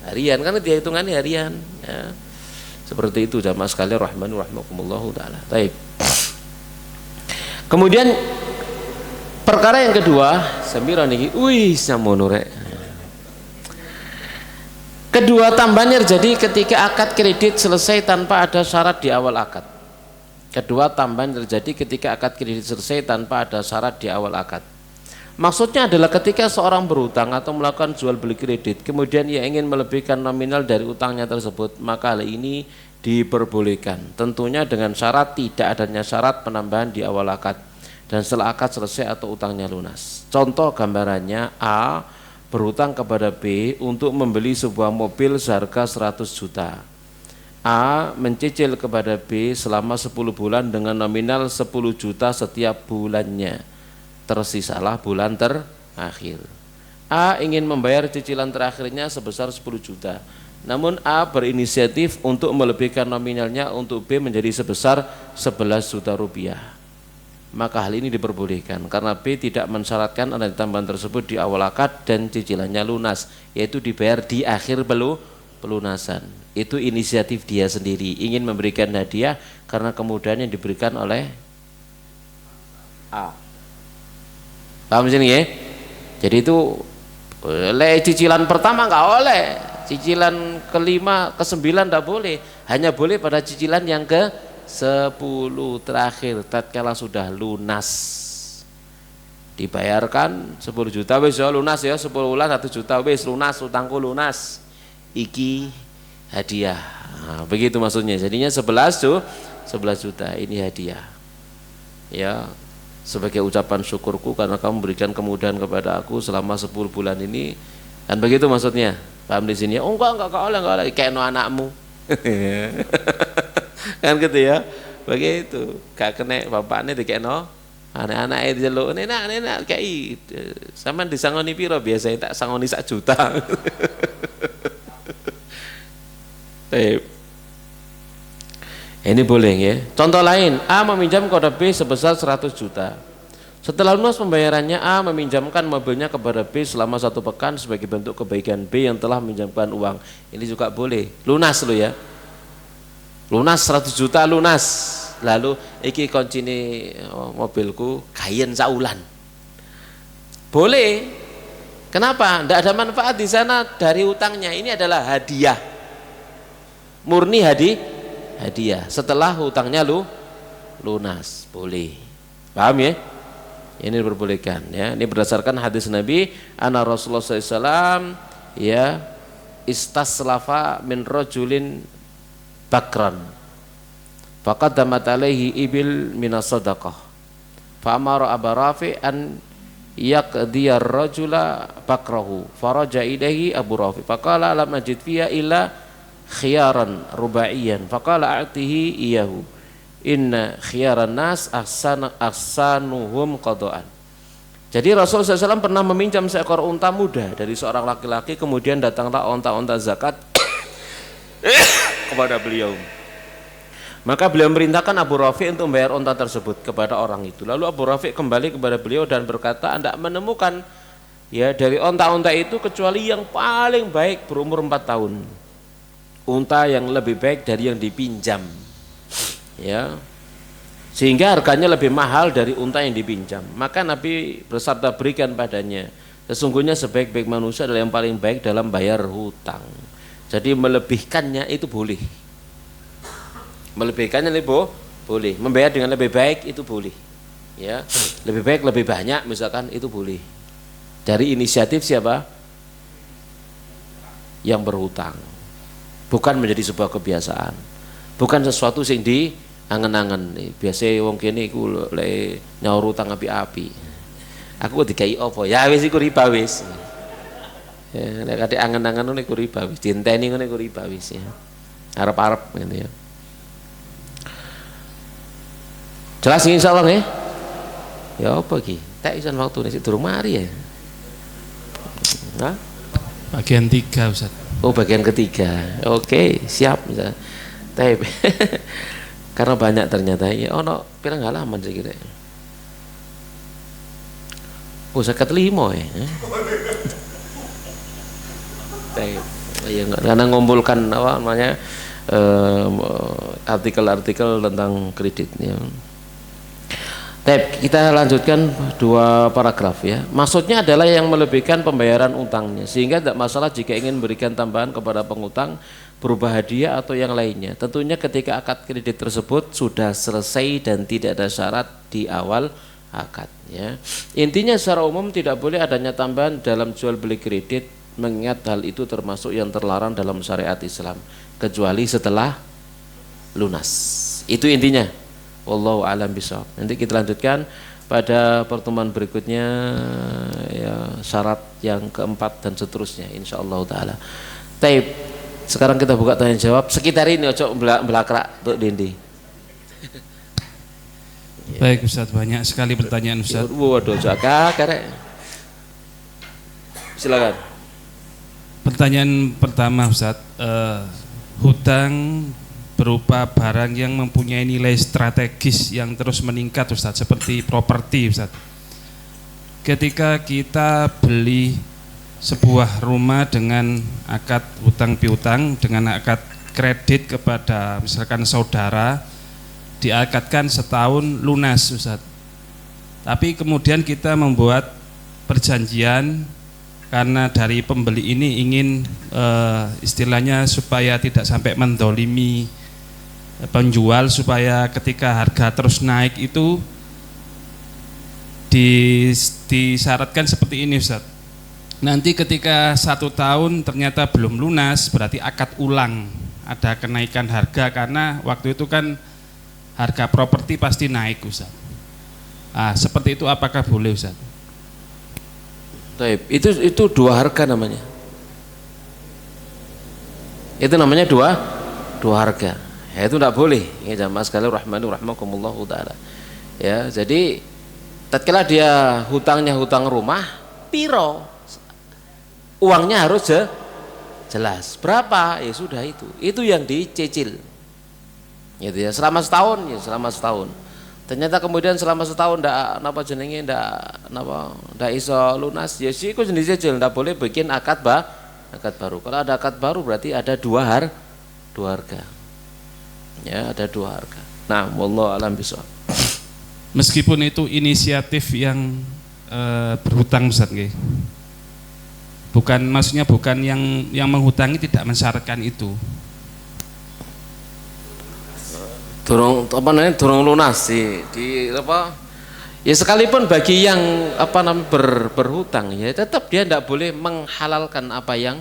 A: Harian kan dia hitungannya harian ya. Seperti itu jamaah sekalian rahimakumullah taala. Baik. Kemudian perkara yang kedua, sambil niki, samono rek. Kedua tambahan terjadi ketika akad kredit selesai tanpa ada syarat di awal akad. Kedua tambahan terjadi ketika akad kredit selesai tanpa ada syarat di awal akad. Maksudnya adalah ketika seorang berutang atau melakukan jual beli kredit, kemudian ia ingin melebihkan nominal dari utangnya tersebut, maka hal ini diperbolehkan. Tentunya dengan syarat tidak adanya syarat penambahan di awal akad dan setelah akad selesai atau utangnya lunas. Contoh gambarannya, A berutang kepada B untuk membeli sebuah mobil seharga 100 juta. A mencicil kepada B selama 10 bulan dengan nominal 10 juta setiap bulannya. Tersisalah bulan terakhir. A ingin membayar cicilan terakhirnya sebesar 10 juta. Namun A berinisiatif untuk melebihkan nominalnya untuk B menjadi sebesar 11 juta rupiah. Maka hal ini diperbolehkan karena B tidak mensyaratkan adanya tambahan tersebut di awal akad dan cicilannya lunas, yaitu dibayar di akhir pelunasan. Itu inisiatif dia sendiri, ingin memberikan hadiah karena kemudahan yang diberikan oleh A. Paham sini ya? Jadi itu cicilan pertama nggak oleh, cicilan kelima, ke-9 tidak boleh, hanya boleh pada cicilan yang ke-10 terakhir tatkala sudah lunas. Dibayarkan 10 juta wis lunas ya, 10 bulan 1 juta wis lunas, utangku lunas. Iki hadiah. Nah, begitu maksudnya. Jadinya 11 juta ini hadiah. Ya, sebagai ucapan syukurku karena kamu memberikan kemudahan kepada aku selama 10 bulan ini. Kan begitu maksudnya. Paham di sini? Oh enggak oleh kayak no anakmu. Kan gitu ya. Begitu. Gak kena bapaknya dikekno anak-anak itu jeluk nenak kayak sampean disangoni piro biasanya tak sangoni 1 juta. Ini boleh ya. Contoh lain, A meminjam kepada B sebesar 100 juta. Setelah lunas pembayarannya, A meminjamkan mobilnya kepada B selama 1 pekan sebagai bentuk kebaikan B yang telah meminjamkan uang. Ini juga boleh. Lunas lo ya. Lunas 100 juta lunas. Lalu iki koncine mobilku kayen saulan. Boleh. Kenapa? Tidak ada manfaat di sana dari utangnya. Ini adalah hadiah. Murni hadiah. Setelah hutangnya lunas. Boleh. Paham ya? Ini diperbolehkan ya. Ini berdasarkan hadis Nabi, anna Rasulullah SAW ya istaslafa min rajulin bakran faqaddamat alaihi ibil minas sadaqah fa amara Aba Rafi an yaqdiya ar-rajula bakrahu faraja ilaihi Abu Rafi faqala lam ajid fiha illa khiyaran rubaiyan faqala a'tihi iyahu inna khiyaran nas ahsanuhum qadaan. Jadi Rasulullah SAW pernah meminjam seekor unta muda dari seorang laki-laki, kemudian datanglah unta-unta zakat kepada beliau. Maka beliau memerintahkan Abu Rafi untuk membayar unta tersebut kepada orang itu. Lalu Abu Rafi kembali kepada beliau dan berkata, Anda menemukan ya dari unta-unta itu kecuali yang paling baik berumur 4 tahun. Unta yang lebih baik dari yang dipinjam. Ya, sehingga harganya lebih mahal dari unta yang dipinjam. Maka Nabi bersabda, berikan padanya. Sesungguhnya sebaik-baik manusia adalah yang paling baik dalam bayar hutang. Jadi melebihkannya itu boleh. Melebihkannya itu boleh. Membayar dengan lebih baik itu boleh. Ya, lebih baik lebih banyak misalkan itu boleh. Dari inisiatif siapa? Yang berhutang. Bukan menjadi sebuah kebiasaan. Bukan sesuatu sing di angen-angen. Biasa wong kene iku lek nyaur utang api-api. Aku kok dikai apa? Ya wis iku riba wis. Ya, nek kate angen-angen ngono iku riba wis. Dienteni ngono iku riba wis ya. Arep-arep gitu ya. Jelas insyaallah nggih. Ya apa iki? Tak isan waktune sik durung mari ya. Hah?
B: Bagian 3 Ustaz.
A: Oh, bagian ketiga. Oke, siap misalnya. Tapi karena banyak ternyata ya ono pirang halaman sih kira. Oh, 55 ya. Tapi ya karena ngumpulkan apa namanya artikel-artikel tentang kredit ya. Kita lanjutkan 2 paragraf ya. Maksudnya adalah yang melebihkan pembayaran utangnya sehingga tidak masalah jika ingin memberikan tambahan kepada pengutang berupa hadiah atau yang lainnya. Tentunya ketika akad kredit tersebut sudah selesai dan tidak ada syarat di awal akad ya. Intinya secara umum tidak boleh adanya tambahan dalam jual beli kredit, mengingat hal itu termasuk yang terlarang dalam syariat Islam kecuali setelah lunas. Itu intinya. Wallahu a'lam bishawab. Nanti kita lanjutkan pada pertemuan berikutnya ya, syarat yang keempat dan seterusnya insyaallah taala. Taib. Sekarang kita buka tanya jawab sekitar ini ojo belakrak untuk Dendi.
B: Baik Ustaz, banyak sekali pertanyaan Ustaz.
A: Waduh, jaga karek. Silakan.
B: Pertanyaan pertama Ustaz, hutang berupa barang yang mempunyai nilai strategis yang terus meningkat Ustaz, seperti properti Ustaz. Ketika kita beli sebuah rumah dengan akad hutang piutang, dengan akad kredit kepada misalkan saudara, diakadkan setahun lunas Ustaz. Tapi kemudian kita membuat perjanjian karena dari pembeli ini ingin istilahnya supaya tidak sampai mendolimi penjual, supaya ketika harga terus naik itu disyaratkan seperti ini Ustaz. Nanti ketika 1 tahun ternyata belum lunas, berarti akad ulang, ada kenaikan harga karena waktu itu kan harga properti pasti naik Ustaz. Seperti itu apakah boleh Ustaz?
A: Itu 2 harga namanya. Itu namanya dua harga. Ya, itu tidak boleh. Ya jamaah sekalian rahimakumullah taala. Ya, jadi tatkala dia hutangnya hutang rumah, piro? Uangnya harus jelas. Berapa? Ya sudah itu. Itu yang dicicil. Gitu ya, selama setahun ya selama setahun. Ternyata kemudian selama setahun ndak iso lunas, ya sih iku sendiri cicil, ndak boleh bikin akad baru. Kalau ada akad baru berarti ada dua harga. Ya, ada 2 harga. Nah, wallahu a'lam bishawab.
B: Meskipun itu inisiatif yang berhutang Ustaz nggih. Maksudnya bukan yang menghutangi tidak mensyaratkan itu.
A: Durung lunas di apa? Ya sekalipun bagi yang berhutang ya tetap dia tidak boleh menghalalkan apa yang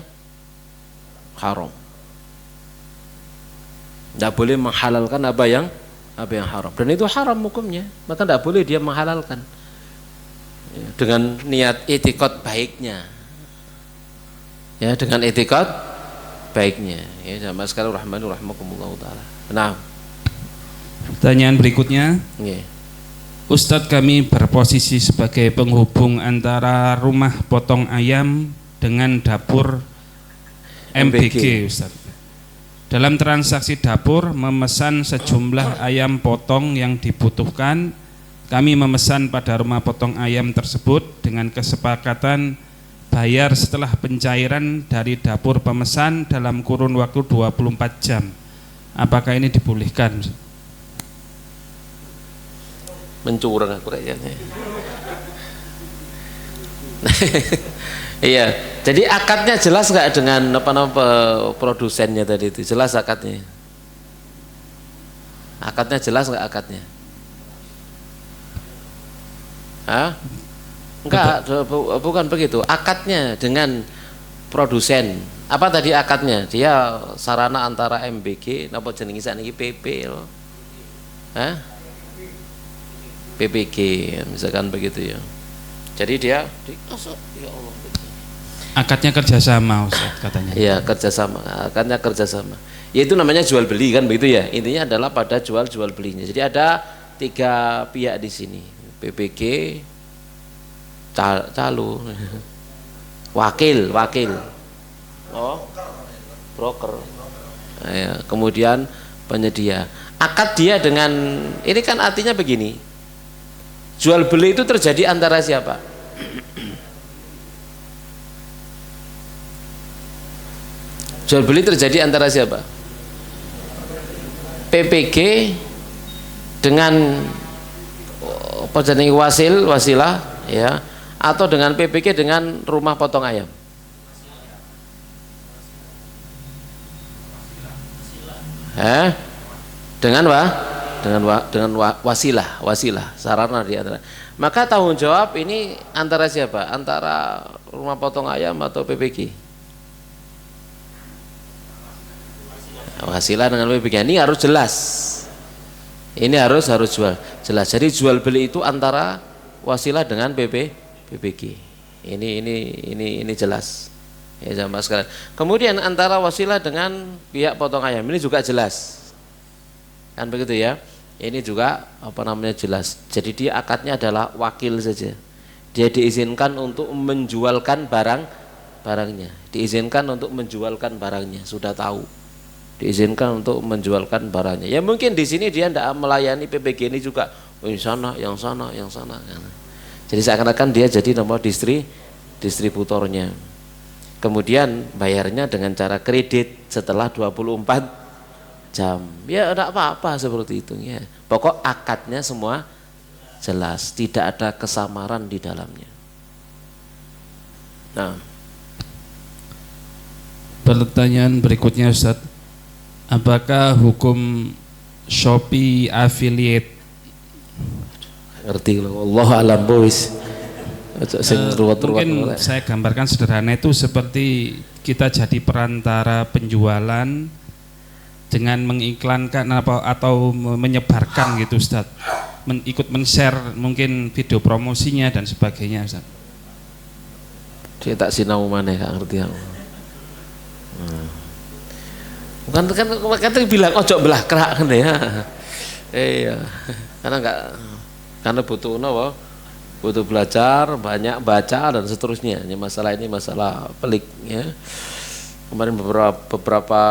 A: haram. Tidak boleh menghalalkan apa yang haram, dan itu haram hukumnya, maka tidak boleh dia menghalalkan ya, dengan niat itikad baiknya ya, dengan itikad baiknya ya jamaah sekalian rahimakumullah taala. Nah,
B: pertanyaan berikutnya
A: yeah.
B: Ustadz, kami berposisi sebagai penghubung antara rumah potong ayam dengan dapur MBG Ustadz. Dalam transaksi dapur memesan sejumlah ayam potong yang dibutuhkan, kami memesan pada rumah potong ayam tersebut dengan kesepakatan bayar setelah pencairan dari dapur pemesan dalam kurun waktu 24 jam. Apakah ini dibolehkan?
A: Mencurang aku kayaknya. Iya, jadi akadnya jelas nggak dengan produsennya tadi itu, jelas akadnya. Akadnya jelas nggak akadnya? Hah? Enggak, bukan begitu. Akadnya dengan produsen. Apa tadi akadnya? Dia sarana antara MBG napa jenenge sakniki PP loh. Hah? PPG misalkan begitu ya. Jadi dia ya Allah.
B: Akadnya kerjasama Ustaz katanya.
A: Iya, kerjasama. Akadnya kerjasama. Ya itu namanya jual beli kan begitu ya. Intinya adalah pada jual belinya. Jadi ada 3 pihak di sini. PPG, calo, wakil. Oh, broker. Nah, ya. Kemudian penyedia. Akad dia dengan ini kan artinya begini. Jual beli itu terjadi antara siapa? Jual beli terjadi antara siapa? PPG dengan apa jenenge wasilah ya, atau dengan PPG dengan rumah potong ayam. Dengan wasilah sarana di antara. Maka tanggung jawab ini antara siapa? Antara rumah potong ayam atau PPG? Wasilah dengan PPG ini harus jelas. Ini harus jelas. Jadi jual beli itu antara wasilah dengan PPG. Ini jelas. Ya jamaah sekalian. Kemudian antara wasilah dengan pihak potong ayam ini juga jelas. Kan begitu ya. Ini juga apa namanya jelas. Jadi dia akadnya adalah wakil saja. Dia diizinkan untuk menjualkan barangnya. Diizinkan untuk menjualkan barangnya, sudah tahu. Diizinkan untuk menjualkan barangnya. Ya mungkin di sini dia tidak melayani PPG ini juga, yang sana. Jadi seakan-akan dia jadi nomor distributornya. Kemudian bayarnya dengan cara kredit setelah 24 jam. Ya tidak apa-apa seperti itu ya. Pokok akadnya semua jelas, tidak ada kesamaran di dalamnya. Nah,
B: pertanyaan berikutnya Ustaz, apakah hukum Shopee affiliate?
A: Ngerti loh, Allah alam boys.
B: Mungkin saya gambarkan sederhana itu seperti kita jadi perantara penjualan dengan mengiklankan atau menyebarkan gitu Ustaz, ikut men-share mungkin video promosinya dan sebagainya Ustaz.
A: Dia tak sinau mana gak ngerti aku. Bukan kan bilang ojo belah kerak kan ya. Iya. Karena butuh apa? Butuh belajar, banyak baca dan seterusnya. Masalah ini masalah pelik ya. Kemarin beberapa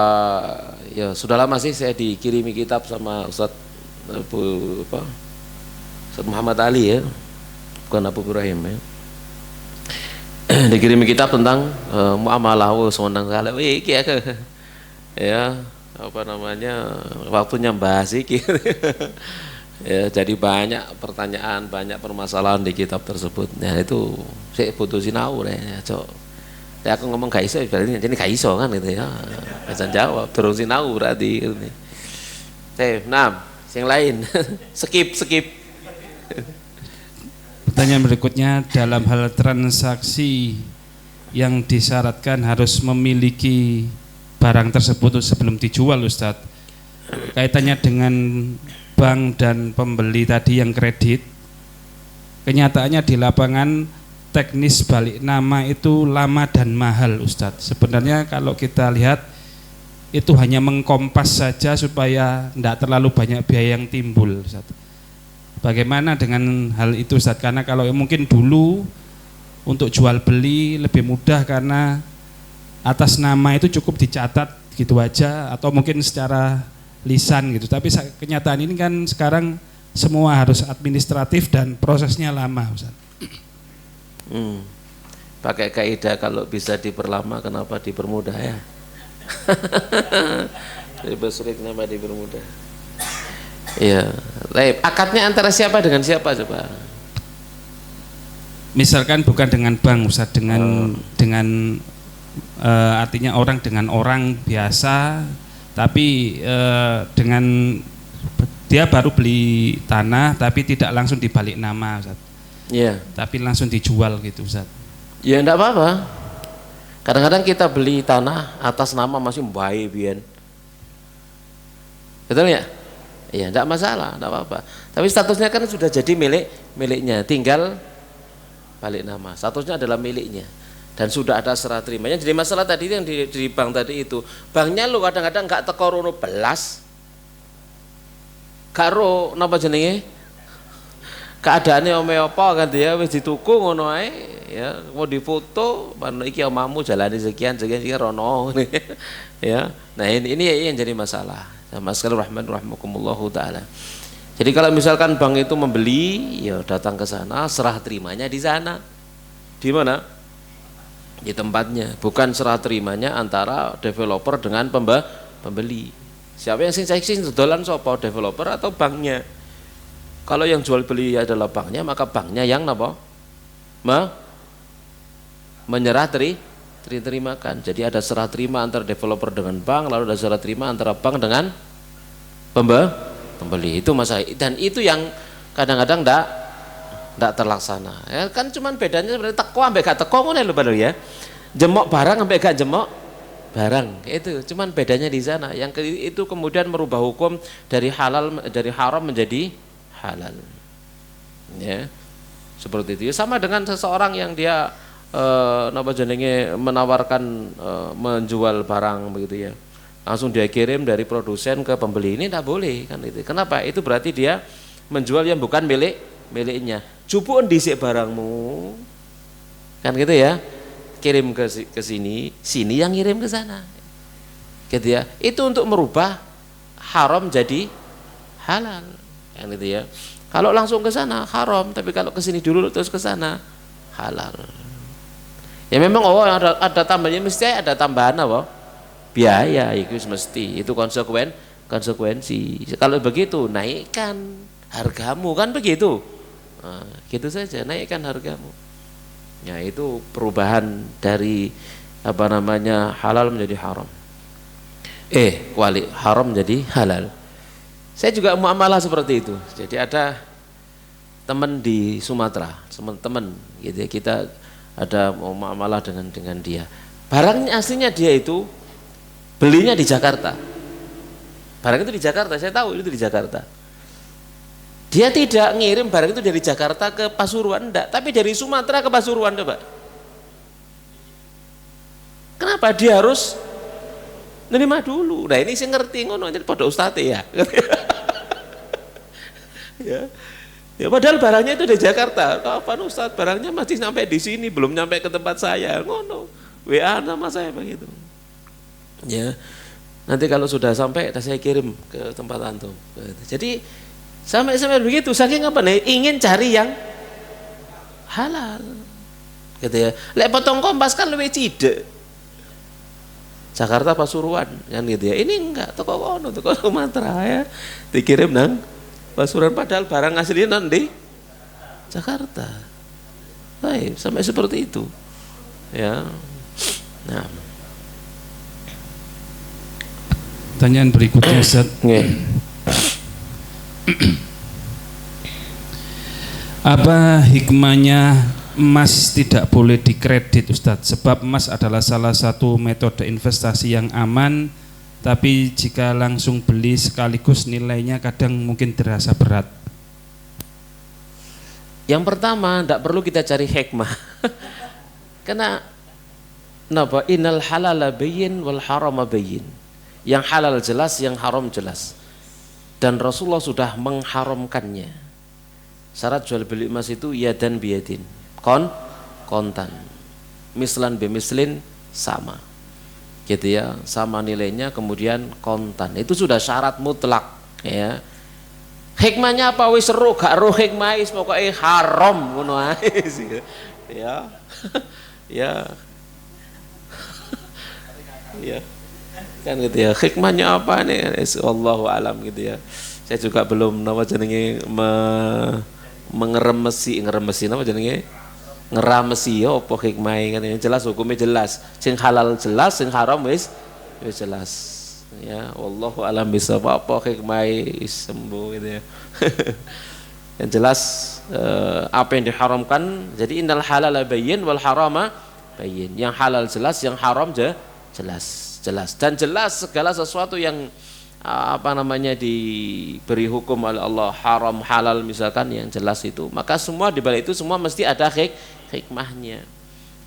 A: ya sudah lama sih saya dikirimi kitab sama Ustaz Muhammad Ali ya, bukan Abu Ibrahim ya. Dikirimi kitab tentang muamalah senang sekali. Ya apa namanya, waktunya bahas iki. Ya, jadi banyak pertanyaan, banyak permasalahan di kitab tersebut. Nah itu saya butuh sinau ya, cok. Ya aku ngomong gak iso berarti jadi gak iso kan gitu ya. Bisa jawab terus sinau berarti gitu. Nah, yang lain skip.
B: Pertanyaan berikutnya, dalam hal transaksi yang disyaratkan harus memiliki barang tersebut sebelum dijual Ustadz, kaitannya dengan bank dan pembeli tadi yang kredit, kenyataannya di lapangan teknis balik nama itu lama dan mahal Ustadz. Sebenarnya kalau kita lihat itu hanya mengkompas saja supaya tidak terlalu banyak biaya yang timbul Ustadz. Bagaimana dengan hal itu Ustadz? Karena kalau mungkin dulu untuk jual beli lebih mudah karena atas nama itu cukup dicatat gitu aja atau mungkin secara lisan gitu. Tapi kenyataan ini kan sekarang semua harus administratif dan prosesnya lama Ustaz.
A: Pakai kaidah kalau bisa diperlama kenapa dipermudah ya? Dipersulit kenapa dipermudah? Iya. Akadnya antara siapa dengan siapa coba?
B: Misalkan bukan dengan bank Ustaz, dengan artinya orang dengan orang biasa, tapi dengan dia baru beli tanah tapi tidak langsung dibalik nama, Ustaz.
A: Iya.
B: Tapi langsung dijual gitu, Ustaz.
A: Ya enggak apa-apa. Kadang-kadang kita beli tanah atas nama masih baik biyen. Betul ya? Iya, enggak masalah, enggak apa-apa. Tapi statusnya kan sudah jadi miliknya, tinggal balik nama. Statusnya adalah miliknya dan sudah ada serah terimanya. Jadi masalah tadi yang di bank tadi itu, banknya lu kadang-kadang enggak teko rono belas. Karo napa jenenge? Keadaannya ome apa kan dia wis dituku ngono ae ya, mau difoto ban iki omamu jalani sekian rono ya. Nah ini yang jadi masalah. Sama sekali rahmatullahu taala. Jadi kalau misalkan bank itu membeli, ya datang ke sana, serah terimanya di sana. Di mana? Di tempatnya, bukan serah terimanya antara developer dengan pembeli. Siapa yang sing dodolan sapa, developer atau banknya? Kalau yang jual beli adalah banknya, maka banknya yang napa? Menyerah terimakan. Jadi ada serah terima antara developer dengan bank, lalu ada serah terima antara bank dengan pembeli. Itu masalah. Dan itu yang kadang-kadang enggak terlaksana. Ya kan cuman bedanya sebenarnya teko ambek gak teko ngono lho padahal ya. Jemok barang ambek gak jemok barang. Itu cuman bedanya di sana. Yang itu kemudian merubah hukum dari haram menjadi halal. Ya. Seperti itu. Sama dengan seseorang yang dia napa jenenge menawarkan menjual barang begitu ya. Langsung dia kirim dari produsen ke pembeli, ini tidak boleh kan itu. Kenapa? Itu berarti dia menjual yang bukan miliknya. Jupuk dhisik barangmu. Kan gitu ya. Kirim ke sini yang ngirim ke sana. Gitu ya. Itu untuk merubah haram jadi halal. Kan gitu ya. Kalau langsung ke sana haram, tapi kalau ke sini dulu terus ke sana halal. Ya memang ada tambahnya, mesti ada tambahan apa? Biaya itu mesti, itu konsekuensi. Kalau begitu naikkan hargamu kan begitu. Nah, gitu saja, naikkan hargamu. Ya itu perubahan dari halal menjadi haram. Haram menjadi halal. Saya juga muamalah seperti itu. Jadi ada teman di Sumatera, teman-teman gitu ya, kita ada muamalah dengan dia. Barangnya aslinya dia itu belinya di Jakarta. Barang itu di Jakarta, saya tahu itu di Jakarta. Dia tidak ngirim barang itu dari Jakarta ke Pasuruan, enggak, tapi dari Sumatera ke Pasuruan, Pak. Kenapa dia harus nerima dulu? Nah ini saya ngerti ngono, jadi pada ustadz ya. Ya padahal barangnya itu di Jakarta. Kapan Ustadz, barangnya masih sampai di sini, belum nyampe ke tempat saya. Ngono. WA nama saya begitu. Ya. Nanti kalau sudah sampai saya kirim ke tempat antum. Jadi sampai begitu, saking apa nih? Ingin cari yang halal. Gitu ya. Lek potong kompas kan lebih cidek. Jakarta Pasuruan kan gitu ya. Ini enggak, toko kono, toko Sumatera ya. Dikirim nang Pasuruan, padahal barang aslinya di Jakarta. Baik, sampai seperti itu. Ya. Nah.
B: Pertanyaan berikutnya, Ustaz. Apa hikmahnya emas tidak boleh dikredit, Ustaz? Sebab emas adalah salah satu metode investasi yang aman, tapi jika langsung beli sekaligus nilainya kadang mungkin terasa berat.
A: Yang pertama, tidak perlu kita cari hikmah. Karena napa? Innal halala bayyin wal harama bayyin. Yang halal jelas, yang haram jelas. Dan Rasulullah sudah mengharamkannya. Syarat jual beli emas itu yadan biyadin. Kontan. Mislan bimislin sama. Gitu ya, sama nilainya, kemudian kontan. Itu sudah syarat mutlak ya. Hikmahnya apa? Wis seru gak roh hikmah, pokoknya haram ngono ae ya. Ya. Ya. Kan gitu ya. Hikmahnya apa nih? Wallahu alam gitu ya. Saya juga belum jenenge ngeremesi apa jenenge? Ngeramesi ya apa hikmah kan, jelas hukumnya jelas, sing halal jelas, sing haram wis jelas Ya, wallahu alam bisawab, apa hikmah sembuh gitu ya. Yang jelas apa yang diharamkan, jadi innal halala bayyin wal harama bayyin. Yang halal jelas, yang haram jelas. Dan jelas segala sesuatu yang apa namanya diberi hukum oleh Allah, haram halal misalkan, yang jelas itu, maka semua di balik itu semua mesti ada hikmahnya.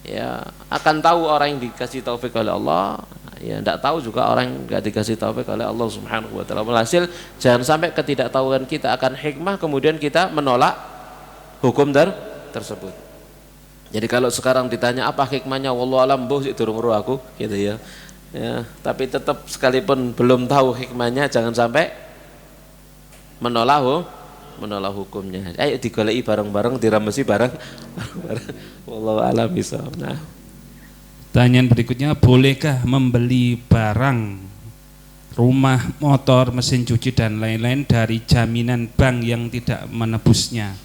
A: Ya, akan tahu orang yang dikasih taufik oleh Allah, ya tidak tahu juga orang yang tidak dikasih taufik oleh Allah Subhanahu wa taala. Hasil jangan sampai ketidaktahuan kita akan hikmah kemudian kita menolak hukum tersebut. Jadi kalau sekarang ditanya apa hikmahnya, wallahu alam, boh sik durung ro aku gitu ya. Ya, tapi tetap sekalipun belum tahu hikmahnya jangan sampai menolak hukumnya. Ayo digoleki bareng-bareng, diramesi bareng. Wallahu a'lam bishawab. Nah,
B: Pertanyaan berikutnya, bolehkah membeli barang, rumah, motor, mesin cuci dan lain-lain dari jaminan bank yang tidak menebusnya?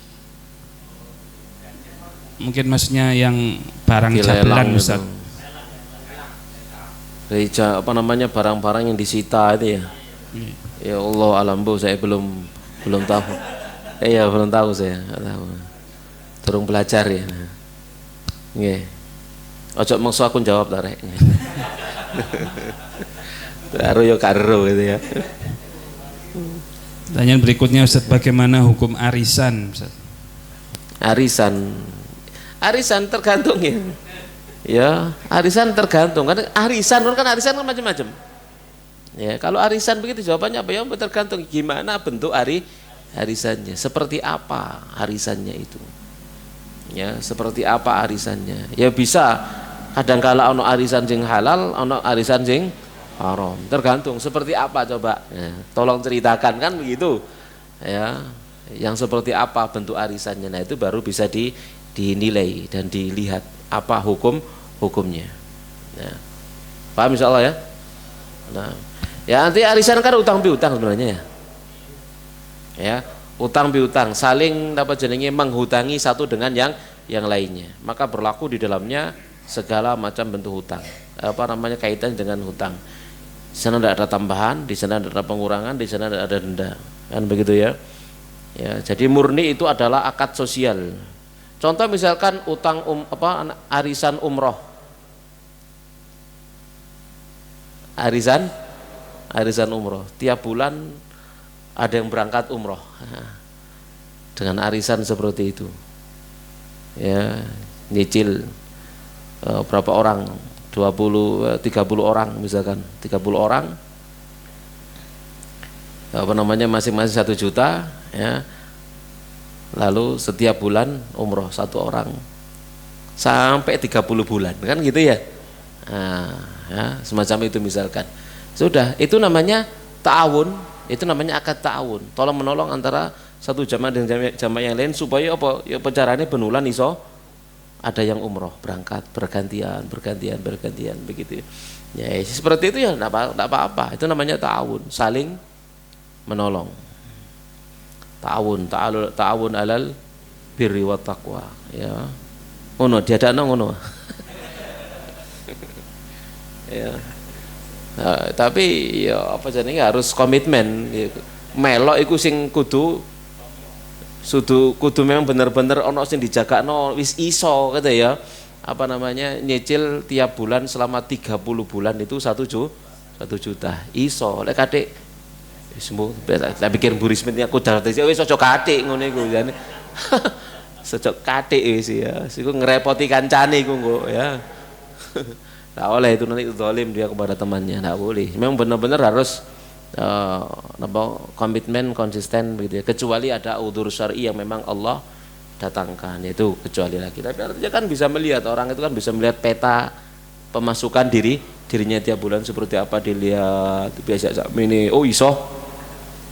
B: Mungkin maksudnya yang barang cabelan, Ustaz.
A: Apa namanya, barang-barang yang disita itu ya. Ya Allah alam, bu saya belum tahu. Ya belum tahu saya, enggak tahu. Turun belajar ya. Nggih. Ojo mongso aku jawab ta rek. Karo yo karo gitu ya.
B: Pertanyaan berikutnya, Ustaz, bagaimana hukum arisan, Ustaz?
A: Arisan tergantung ya. Ya, arisan tergantung. Kan arisan kan macam-macam. Ya, kalau arisan begitu jawabannya apa ya? Tergantung gimana bentuk arisannya, seperti apa arisannya itu. Ya, seperti apa arisannya. Ya bisa kadangkala ono arisan sing halal, ono arisan sing haram. Tergantung seperti apa coba. Ya, tolong ceritakan kan begitu. Ya, yang seperti apa bentuk arisannya. Nah, itu baru bisa dinilai dan dilihat apa hukumnya. Nah, paham insyaallah ya. Nah, ya nanti arisan kan utang piutang sebenarnya ya. Ya, utang piutang saling dapat jenenge menghutangi satu dengan yang lainnya. Maka berlaku di dalamnya segala macam bentuk hutang. Apa namanya, kaitan dengan hutang. Di sana tidak ada tambahan, di sana tidak ada pengurangan, di sana tidak ada denda. Kan begitu ya. Ya, jadi murni itu adalah akad sosial. Contoh misalkan utang arisan umroh. Arisan umroh. Tiap bulan ada yang berangkat umroh. Dengan arisan seperti itu. Ya, nyicil berapa orang? 30 orang misalkan. 30 orang. Apa namanya, masing-masing 1 juta ya. Lalu setiap bulan umroh 1 orang sampai 30 bulan kan gitu ya. Nah, ya, semacam itu misalkan. Sudah, itu namanya ta'awun, itu namanya akad ta'awun. Tolong menolong antara satu jamaah dengan jamaah yang lain supaya apa? Ya caranya benulan iso ada yang umroh berangkat bergantian begitu. Ya, seperti itu ya enggak apa-apa. Itu namanya ta'awun, saling menolong. Ta'awun alal birri wa taqwa ya. Ngono diadakno ngono. Ya. Nah, tapi ya apa jenenge harus komitmen. Melok iku sing kudu memang bener-bener ono sing dijagakno wis iso gitu ya. Apa namanya, nyicil tiap bulan selama 30 bulan itu 1 juta. Iso lek katik sembuh, tak pikir Bu Rismet aku dadi wis aja katik ngono iku jane. Sejak katik wis ya. Siku ngerepoti kancane iku engko ya. Nah, oleh itu nanti zalim dia kepada temannya, enggak boleh. Memang benar-benar harus komitmen konsisten begitu ya. Kecuali ada udzur syar'i yang memang Allah datangkan, yaitu kecuali lagi. Tapi artinya kan bisa melihat, orang itu kan bisa melihat peta pemasukan dirinya tiap bulan seperti apa, dilihat biasa ini oh iso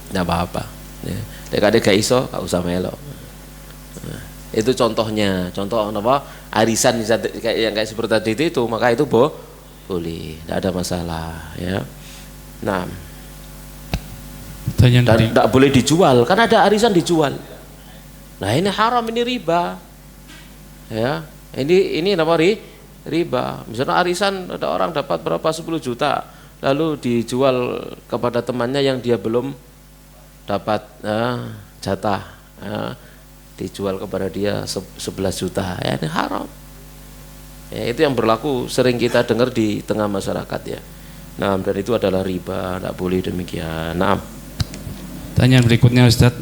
A: nggak apa-apa ya. Dek gak iso gak usah melo. Nah, itu contoh apa arisan yang kayak seperti tadi itu maka itu boleh, tidak ada masalah ya. Nah, dan tidak boleh dijual, kan ada arisan dijual. Nah, ini haram, ini riba ya. Ini apa riba. Misalnya arisan ada orang dapat berapa 10 juta lalu dijual kepada temannya yang dia belum dapat jatah, dijual kepada dia 11 juta, ya ini haram. Ya, itu yang berlaku sering kita dengar di tengah masyarakat ya. Nah, dan itu adalah riba, tidak boleh demikian. Nah,
B: pertanyaan berikutnya Ustadz,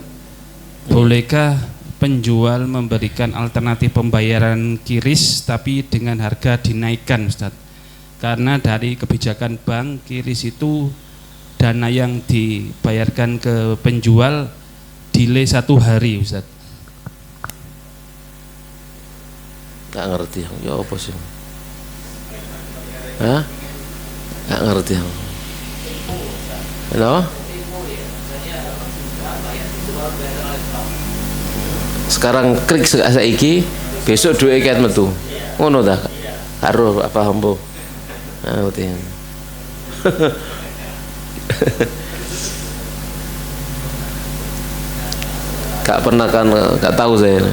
B: bolehkah penjual memberikan alternatif pembayaran kiris tapi dengan harga dinaikkan Ustadz? Karena dari kebijakan bank, kiris itu dana yang dibayarkan ke penjual delay 1 hari Ustadz.
A: nggak ngerti ya apa sih? Hah? Nggak ngerti yang. Halo? Sekarang klik saiki, besok duwe ket metu. Ngono ta? Karo apa hambo? Ah, utin. Gak pernah kan, gak tahu saya.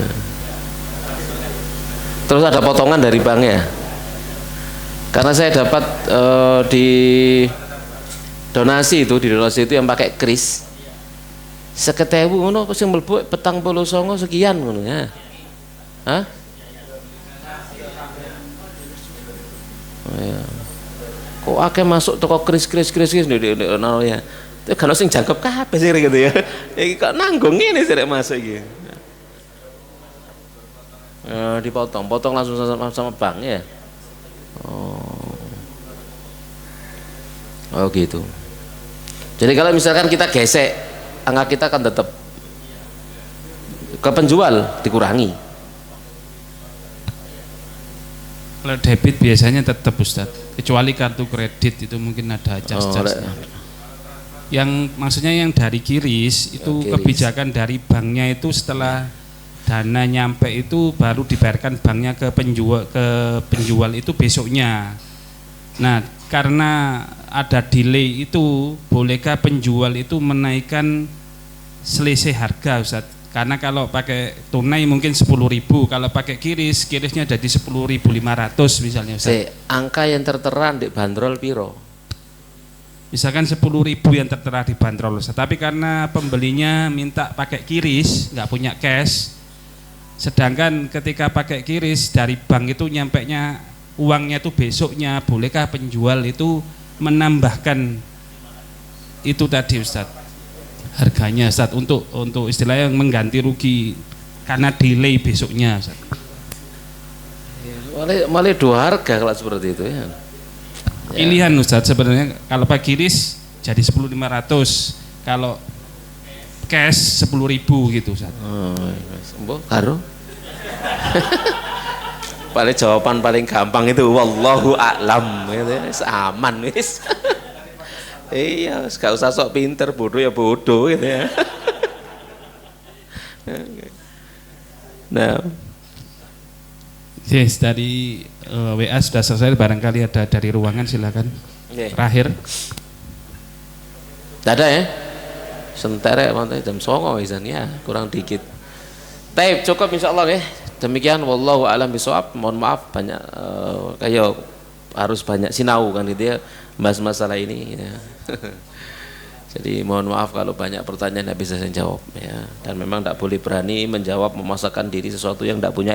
A: Terus ada potongan dari banknya. Karena saya dapat di donasi itu yang pakai kris. 50.000 ngono sing mlebu 49 sekian ngono ya. Hah? Oh ya. Kok akeh masuk toko kris ngono ya. Itu kalau sing jangkep kabeh sih gitu ya. Iki kok nanggung ngene sih masuk iki. Dipotong langsung sama bank ya. Oh gitu. Jadi kalau misalkan kita gesek, angka kita akan tetap ke penjual dikurangi.
B: Kalau debit biasanya tetap Ustadz, kecuali kartu kredit itu mungkin ada charge-charge. Yang maksudnya yang dari kiris itu kebijakan dari banknya itu setelah dana nyampe itu baru dibayarkan banknya ke penjual itu besoknya. Nah, karena ada delay itu, bolehkah penjual itu menaikkan selisih harga Ustaz? Karena kalau pakai tunai mungkin 10.000, kalau pakai kirisnya jadi 10.500 misalnya Ustaz.
A: Angka yang tertera di bandrol piro?
B: Misalkan 10.000 yang tertera di bandrol Ustaz. Tapi karena pembelinya minta pakai kiris, nggak punya cash, sedangkan ketika pakai kiris dari bank itu nyampenya uangnya itu besoknya, bolehkah penjual itu menambahkan itu tadi Ustaz harganya Ustaz untuk istilahnya mengganti rugi karena delay besoknya Ustaz?
A: Malah dua harga kalau seperti itu ya.
B: Pilihan Ustaz sebenarnya, kalau pakai kiris jadi 10.500, kalau cash 10.000 gitu Ustaz.
A: Karo paling jawaban paling gampang itu wallahu a'lam gitu, aman wis. Iya, gak usah sok pinter, bodoh ya bodoh gitu ya. Nah,
B: yes, dari WA sudah selesai, barangkali ada dari ruangan silakan. Terakhir.
A: Tidak ada ya? Senterek jam 09.00 izan ya, kurang dikit. Taib cukup insyaallah ya. Demikian wallahu a'lam bishawab. Mohon maaf banyak kayak harus banyak sinau kan gitu ya bahas masalah ini ya. Jadi mohon maaf kalau banyak pertanyaan tidak bisa saya jawab ya. Dan memang tidak boleh berani menjawab memasakkan diri sesuatu yang tidak punya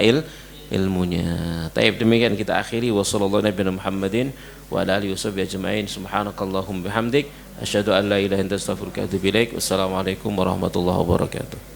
A: ilmunya. Taib demikian kita akhiri wa sallallahu nabiyana Muhammadin wa ala alihi washabbihi ajmain. Subhanakallahumma bihamdik asyhadu an la ilaha illa anta astaghfiruka wa atubu ilaik. Wassalamualaikum warahmatullahi wabarakatuh.